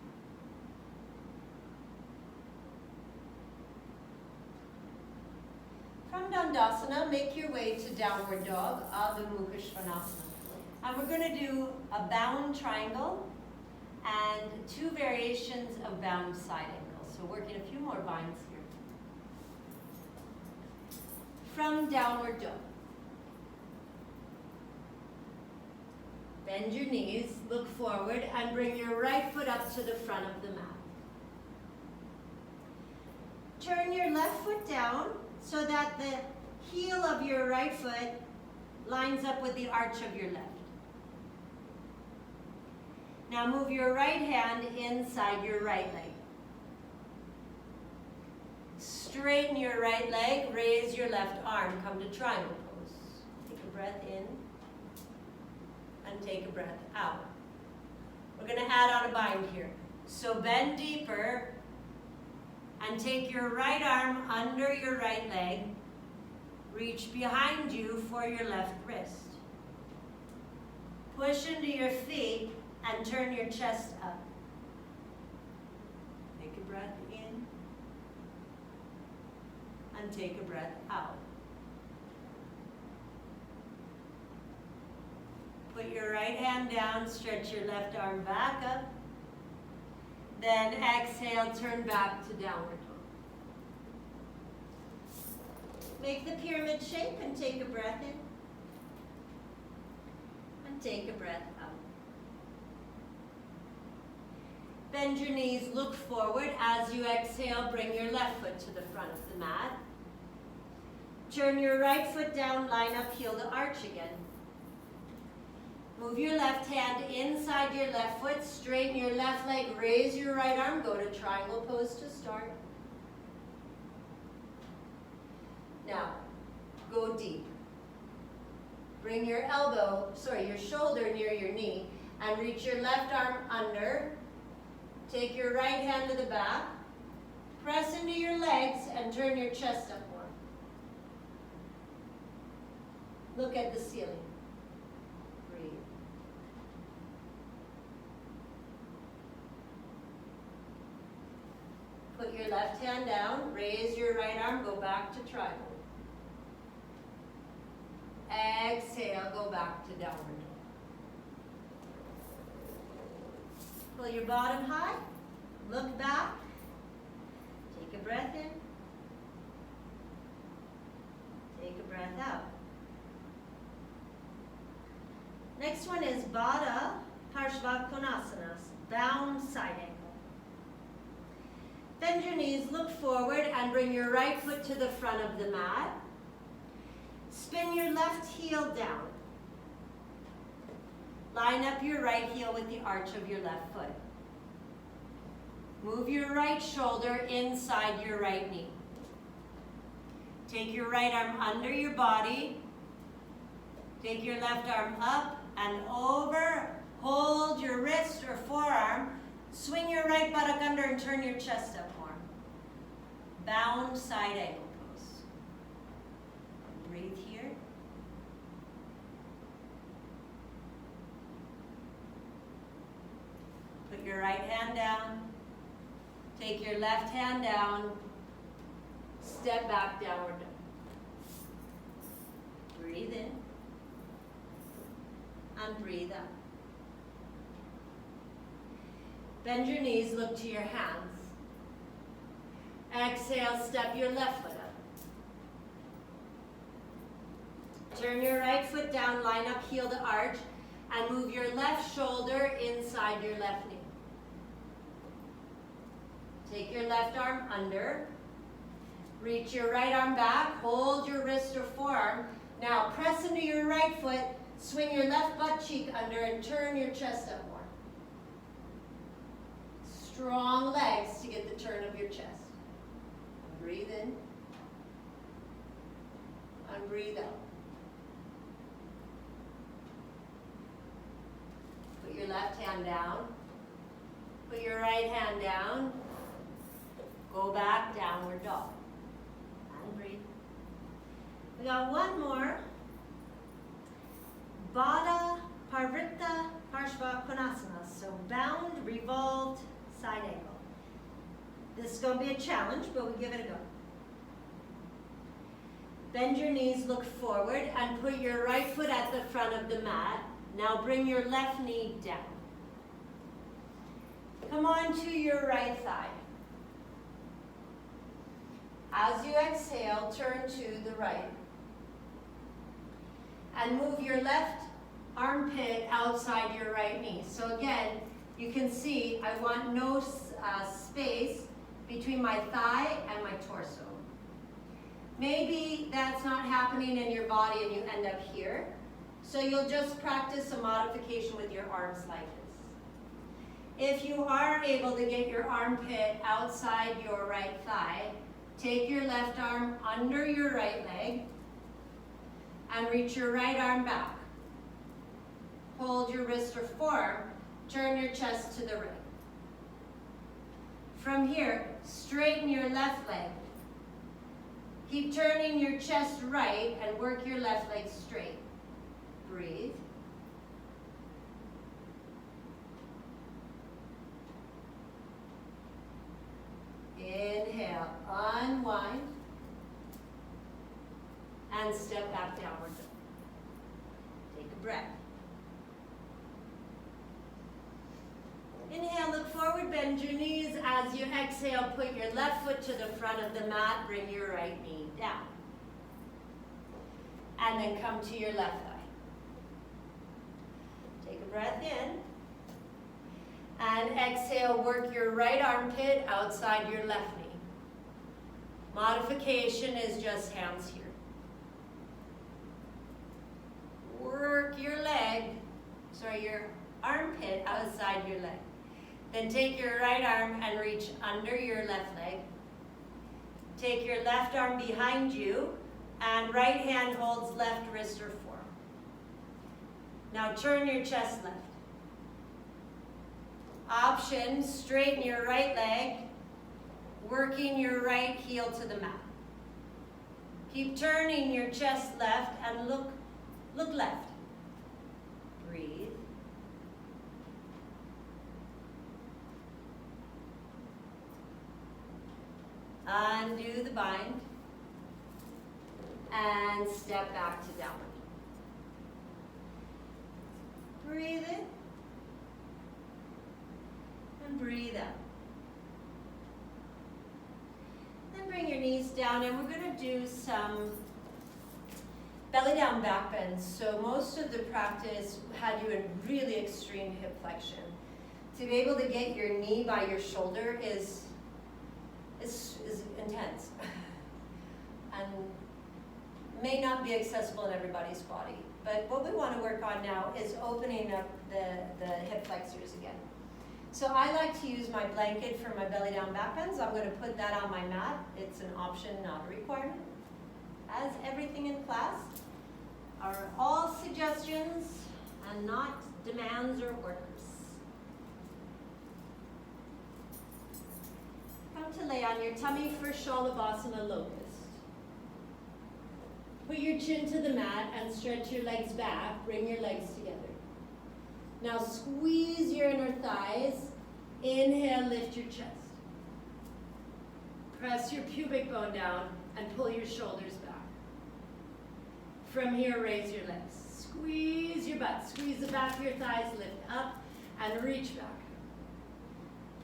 From Dhanurasana, make your way to Downward Dog, Adho Mukha Svanasana. And we're going to do a bound triangle and 2 variations of bound side angle. So working a few more binds here. From Downward Dog. Bend your knees, look forward, and bring your right foot up to the front of the mat. Turn your left foot down so that the heel of your right foot lines up with the arch of your left. Now move your right hand inside your right leg. Straighten your right leg, raise your left arm, come to triangle pose. Take a breath in and take a breath out. We're going to add on a bind here. So bend deeper and take your right arm under your right leg. Reach behind you for your left wrist. Push into your feet and turn your chest up. Take a breath in and take a breath out. Put your right hand down, stretch your left arm back up. Then exhale, turn back to downward dog. Make the pyramid shape and take a breath in. And take a breath out. Bend your knees, look forward. As you exhale, bring your left foot to the front of the mat. Turn your right foot down, line up, heel to arch again. Move your left hand inside your left foot, straighten your left leg, raise your right arm, go to triangle pose to start. Now, go deep. Bring your shoulder near your knee, and reach your left arm under. Take your right hand to the back, press into your legs, and turn your chest up more. Look at the ceiling. Breathe. Put your left hand down, raise your right arm, go back to triangle. Exhale, go back to downward dog. Pull your bottom high, look back, take a breath in, take a breath out. Next one is Baddha Parshva Konasana, bound side angle. Bend your knees, look forward, and bring your right foot to the front of the mat. Spin your left heel down. Line up your right heel with the arch of your left foot. Move your right shoulder inside your right knee. Take your right arm under your body. Take your left arm up and over. Hold your wrist or forearm. Swing your right buttock under and turn your chest up more. Bound side angle pose. Breathe here. Put your right hand down. Take your left hand down. Step back, downward dog. Breathe in. And breathe out. Bend your knees, look to your hands. Exhale, step your left foot up. Turn your right foot down, line up heel to arch, and move your left shoulder inside your left knee. Take your left arm under. Reach your right arm back, hold your wrist or forearm. Now press into your right foot, swing your left butt cheek under and turn your chest up more. Strong legs to get the turn of your chest. Breathe in. And breathe out. Put your left hand down. Put your right hand down. Go back, downward dog. And breathe. We got one more. Baddha Parivrtta Parshva Konasana. So bound, revolved, side angle. This is going to be a challenge, but we give it a go. Bend your knees, look forward, and put your right foot at the front of the mat. Now bring your left knee down. Come on to your right thigh. As you exhale, turn to the right. And move your left armpit outside your right knee. So again, you can see I want no space between my thigh and my torso. Maybe that's not happening in your body and you end up here. So you'll just practice a modification with your arms like this. If you are able to get your armpit outside your right thigh, take your left arm under your right leg and reach your right arm back. Hold your wrist or forearm, turn your chest to the right. From here, straighten your left leg. Keep turning your chest right and work your left leg straight. Breathe. Inhale, unwind, and step back downward. Take a breath. Inhale, look forward, bend your knees. As you exhale, put your left foot to the front of the mat, bring your right knee down. And then come to your left thigh. Take a breath in. And exhale, work your right armpit outside your left knee. Modification is just hands here. Work your your armpit outside your leg. Then take your right arm and reach under your left leg. Take your left arm behind you and right hand holds left wrist or forearm. Now turn your chest left. Option, straighten your right leg, working your right heel to the mat. Keep turning your chest left and look left. Breathe. Undo the bind and step back to downward. Breathe in and breathe out. Then bring your knees down and we're going to do some belly down back bends. So most of the practice had you in really extreme hip flexion. To be able to get your knee by your shoulder is intense and may not be accessible in everybody's body. But what we want to work on now is opening up the hip flexors again. So I like to use my blanket for my belly down back bends. I'm going to put that on my mat. It's an option, not a requirement. As everything in class are all suggestions and not demands or orders. Come to lay on your tummy for Shavasana locust. Put your chin to the mat and stretch your legs back. Bring your legs together. Now squeeze your inner thighs. Inhale, lift your chest. Press your pubic bone down and pull your shoulders back. From here, raise your legs. Squeeze your butt. Squeeze the back of your thighs, lift up, and reach back.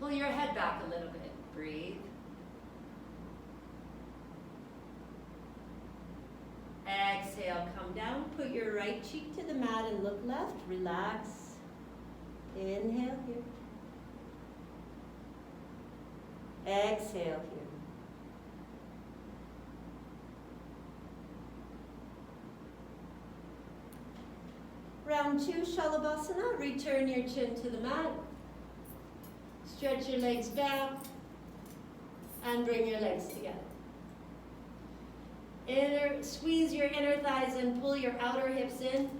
Pull your head back a little bit. Breathe. Exhale, come down. Put your right cheek to the mat and look left. Relax. Inhale here. Exhale here. Round 2, Shavasana. Return your chin to the mat. Stretch your legs back and bring your legs together. Squeeze your inner thighs and pull your outer hips in.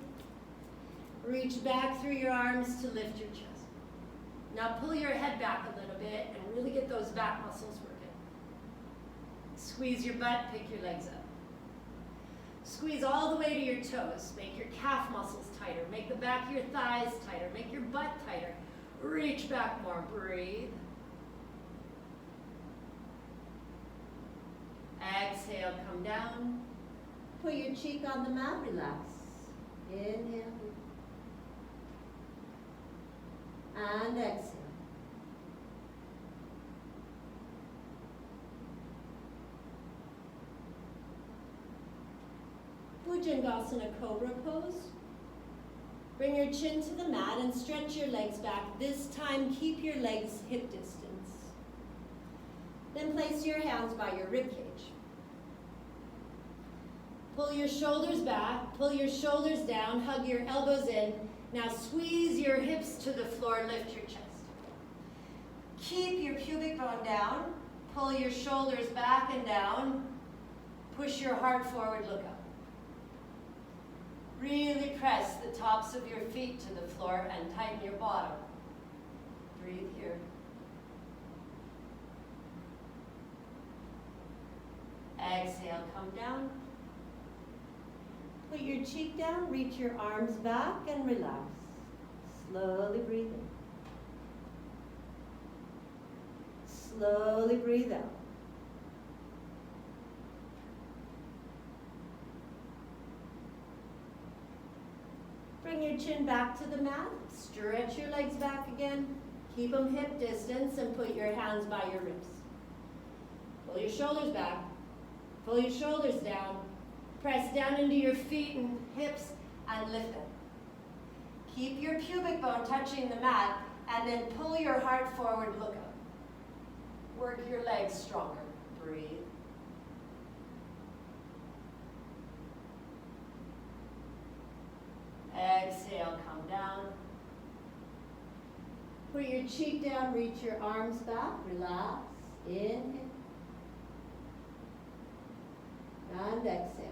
Reach back through your arms to lift your chest. Now pull your head back a little bit and really get those back muscles working. Squeeze your butt, pick your legs up. Squeeze all the way to your toes. Make your calf muscles tighter. Make the back of your thighs tighter. Make your butt tighter. Reach back more. Breathe. Exhale, come down. Put your cheek on the mat, relax. Inhale. And exhale. Bhujangasana, Cobra pose. Bring your chin to the mat and stretch your legs back. This time, keep your legs hip distance. Then place your hands by your rib cage. Pull your shoulders back, pull your shoulders down, hug your elbows in. Now squeeze your hips to the floor, lift your chest. Keep your pubic bone down, pull your shoulders back and down, push your heart forward, look up. Really press the tops of your feet to the floor and tighten your bottom. Breathe here. Exhale, come down. Put your cheek down, reach your arms back and relax. Slowly breathe in. Slowly breathe out. Bring your chin back to the mat. Stretch your legs back again. Keep them hip distance and put your hands by your ribs. Pull your shoulders back. Pull your shoulders down. Press down into your feet and hips and lift them. Keep your pubic bone touching the mat and then pull your heart forward, look up. Work your legs stronger. Breathe. Exhale, come down. Put your cheek down, reach your arms back, relax. Inhale. And exhale.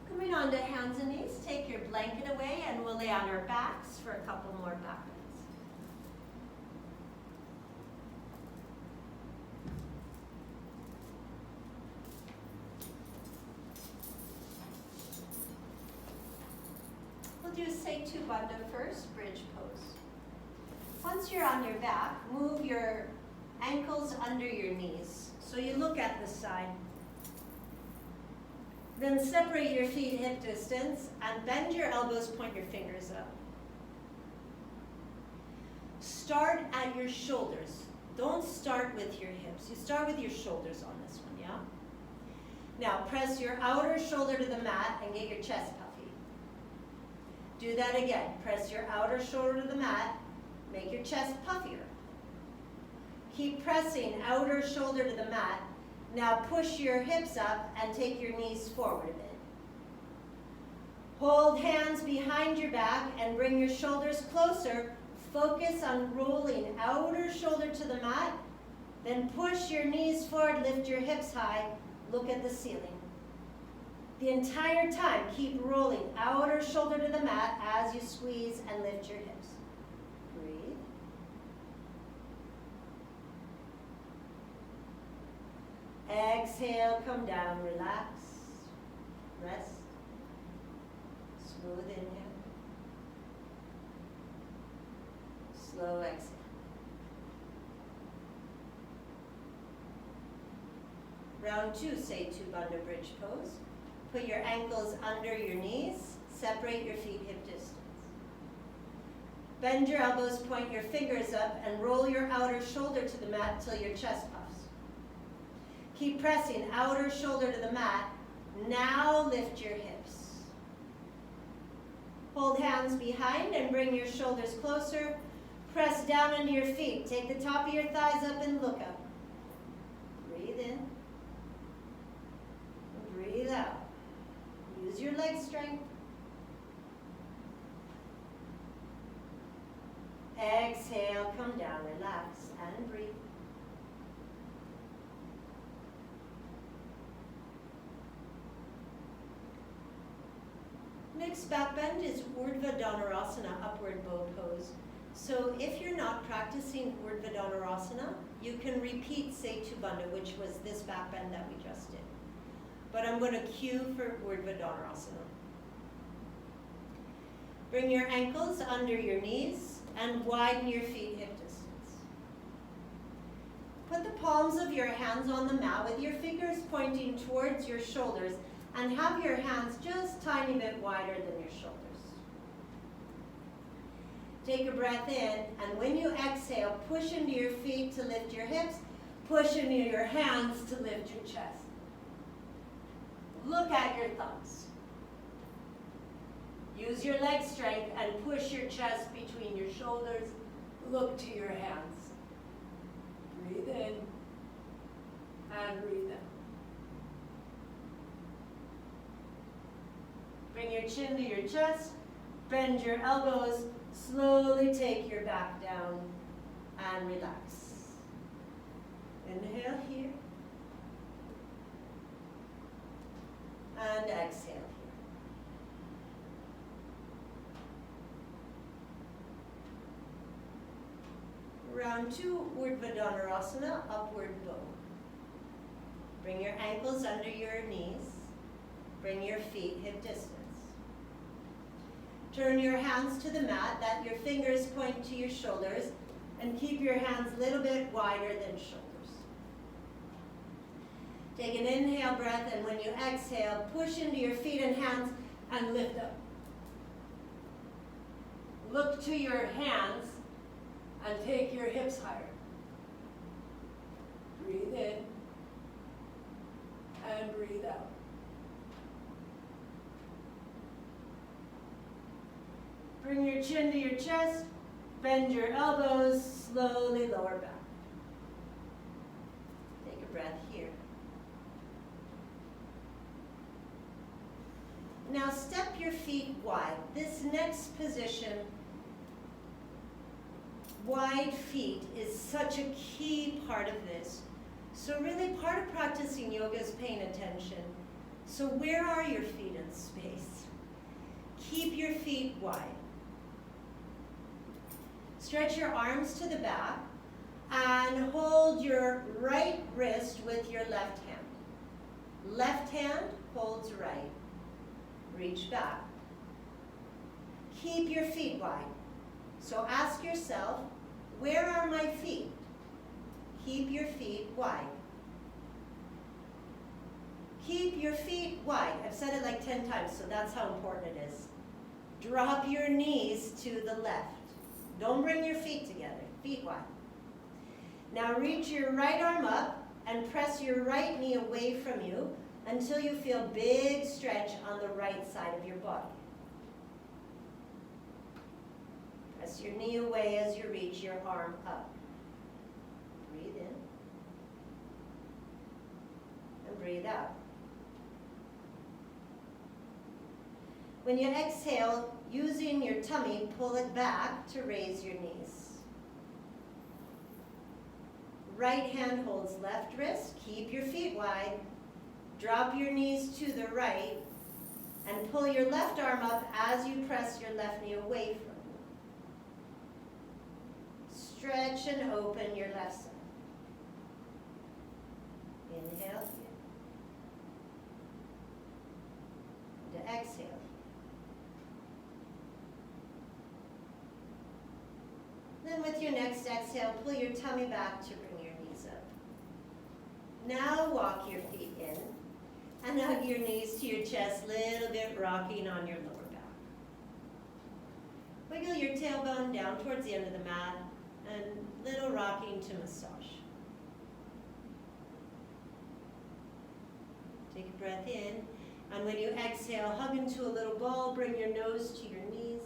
Coming on to hands and knees, take your blanket away and we'll lay on our backs for a couple more back bends. We'll do Setu Bandha first, bridge pose. Once you're on your back, move your ankles under your knees. So you look at the side. Then separate your feet hip distance and bend your elbows, point your fingers up. Start at your shoulders. Don't start with your hips. You start with your shoulders on this one, yeah? Now press your outer shoulder to the mat and get your chest puffy. Do that again. Press your outer shoulder to the mat. Make your chest puffier. Keep pressing outer shoulder to the mat. Now push your hips up and take your knees forward a bit. Hold hands behind your back and bring your shoulders closer. Focus on rolling outer shoulder to the mat. Then push your knees forward, lift your hips high, look at the ceiling. The entire time, keep rolling outer shoulder to the mat as you squeeze and lift your hips. Breathe. Exhale, come down, relax, rest, smooth inhale, slow exhale. Round 2, Setu Bandha Bridge Pose. Put your ankles under your knees. Separate your feet hip distance. Bend your elbows, point your fingers up, and roll your outer shoulder to the mat till your chest puffs. Keep pressing outer shoulder to the mat. Now lift your hips. Hold hands behind and bring your shoulders closer. Press down into your feet. Take the top of your thighs up and look up. Breathe in. Breathe out. Use your leg strength. Exhale, come down, relax, and breathe. Next back bend is Urdhva Dhanurasana, upward bow pose. So if you're not practicing Urdhva Dhanurasana, you can repeat Setu Bandha, which was this back bend that we just did. But I'm going to cue for Urdhva Dhanurasana. Bring your ankles under your knees and widen your feet hip distance. Put the palms of your hands on the mat with your fingers pointing towards your shoulders and have your hands just a tiny bit wider than your shoulders. Take a breath in, and when you exhale, push into your feet to lift your hips, push into your hands to lift your chest. Look at your thumbs. Use your leg strength and push your chest between your shoulders. Look to your hands. Breathe in and breathe out. Bring your chin to your chest. Bend your elbows. Slowly take your back down and relax. Inhale here. And exhale. Round 2, Urdhva Dhanurasana, upward bow. Bring your ankles under your knees. Bring your feet hip distance. Turn your hands to the mat, that your fingers point to your shoulders, and keep your hands a little bit wider than shoulders. Take an inhale breath, and when you exhale, push into your feet and hands and lift up. Look to your hands and take your hips higher. Breathe in and breathe out. Bring your chin to your chest, bend your elbows, slowly lower back. Take a breath here. Now step your feet wide. This next position, wide feet, is such a key part of this. So really part of practicing yoga is paying attention. So where are your feet in space? Keep your feet wide. Stretch your arms to the back and hold your right wrist with your left hand. Left hand holds right. Reach back. Keep your feet wide. So ask yourself, where are my feet? Keep your feet wide. Keep your feet wide. I've said it like 10 times, so that's how important it is. Drop your knees to the left. Don't bring your feet together, feet wide. Now reach your right arm up and press your right knee away from you until you feel big stretch on the right side of your body. Press your knee away as you reach your arm up. Breathe in and breathe out. When you exhale, using your tummy, pull it back to raise your knees. Right hand holds left wrist. Keep your feet wide. Drop your knees to the right and pull your left arm up as you press your left knee away from you. Stretch and open your left side. Inhale here. And exhale. Then with your next exhale, pull your tummy back to bring your knees up. Now walk your feet And hug your knees to your chest, little bit rocking on your lower back. Wiggle your tailbone down towards the end of the mat and little rocking to massage. Take a breath in, and when you exhale, hug into a little ball, bring your nose to your knees.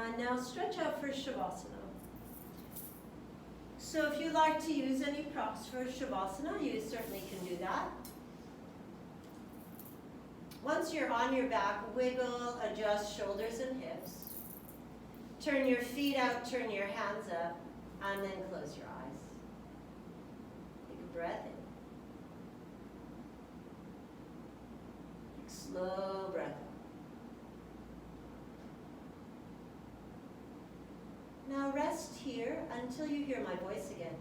And now stretch out for Shavasana. So if you like to use any props for Shavasana, you certainly can do that. Once you're on your back, wiggle, adjust shoulders and hips. Turn your feet out, turn your hands up, and then close your eyes. Take a breath in. Take a slow breath out. Now rest here until you hear my voice again.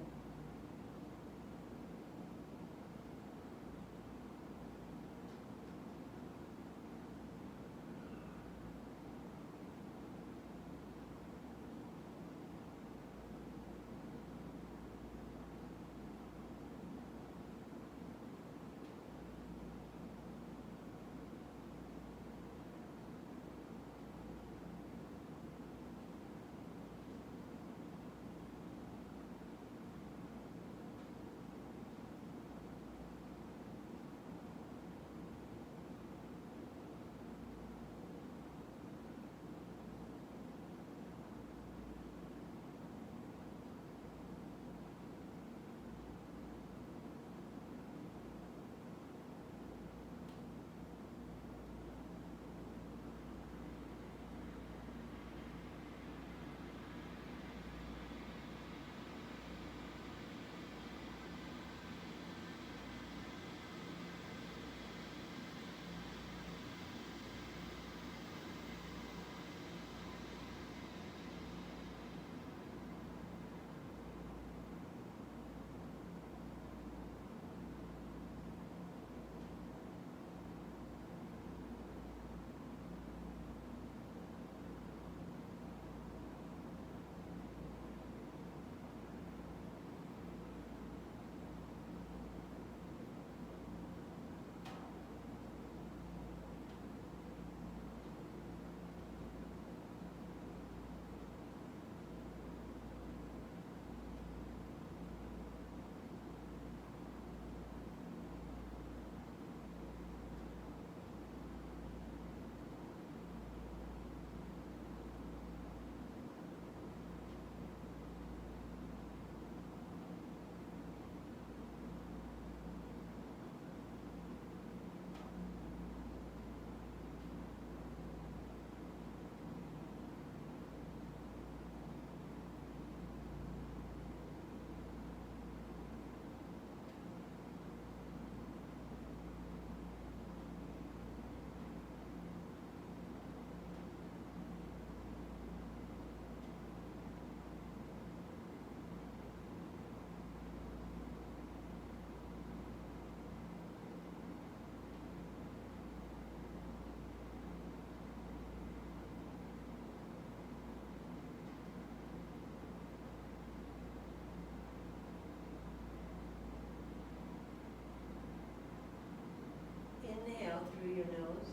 Inhale through your nose.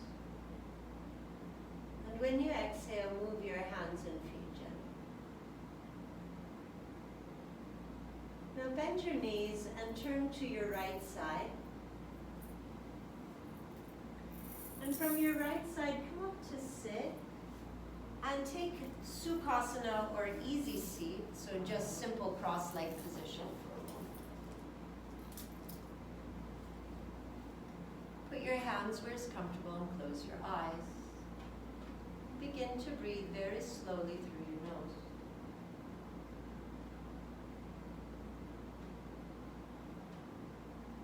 And when you exhale, move your hands and feet gently. Now bend your knees and turn to your right side. And from your right side, come up to sit and take Sukhasana or easy seat, so just simple cross-legged position. Put your hands where it's comfortable and close your eyes. Begin to breathe very slowly through your nose.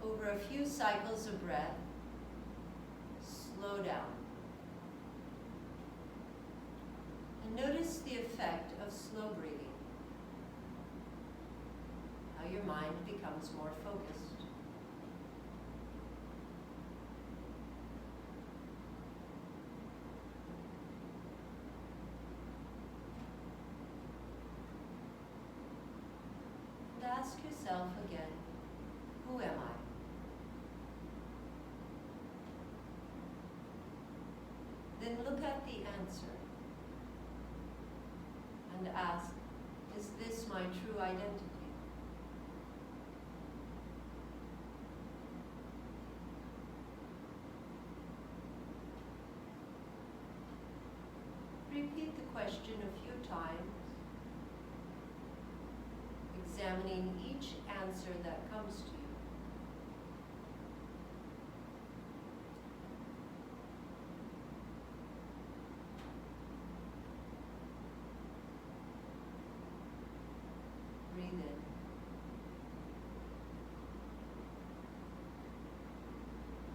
Over a few cycles of breath, slow down. And notice the effect of slow breathing, how your mind becomes more focused. And ask yourself again, who am I? answer and ask, is this my true identity? Repeat the question a few times, examining each answer that comes to you. Breathe in.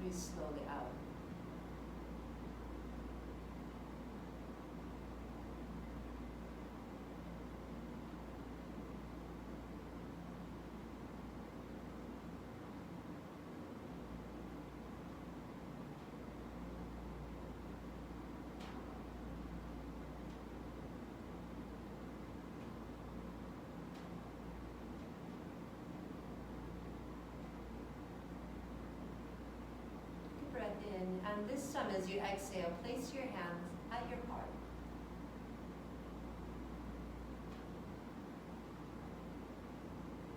Breathe slowly out. In, and this time as you exhale, place your hands at your heart.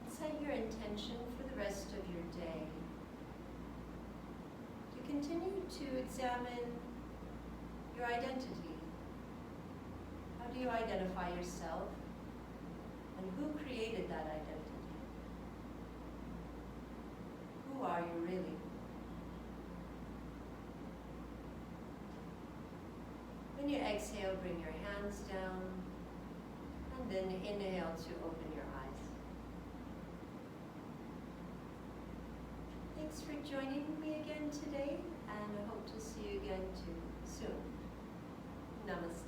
Set your intention for the rest of your day to continue to examine your identity. How do you identify yourself? And who created that identity? Who are you really? When you exhale, bring your hands down, and then inhale to open your eyes. Thanks for joining me again today, and I hope to see you again too soon. Namaste.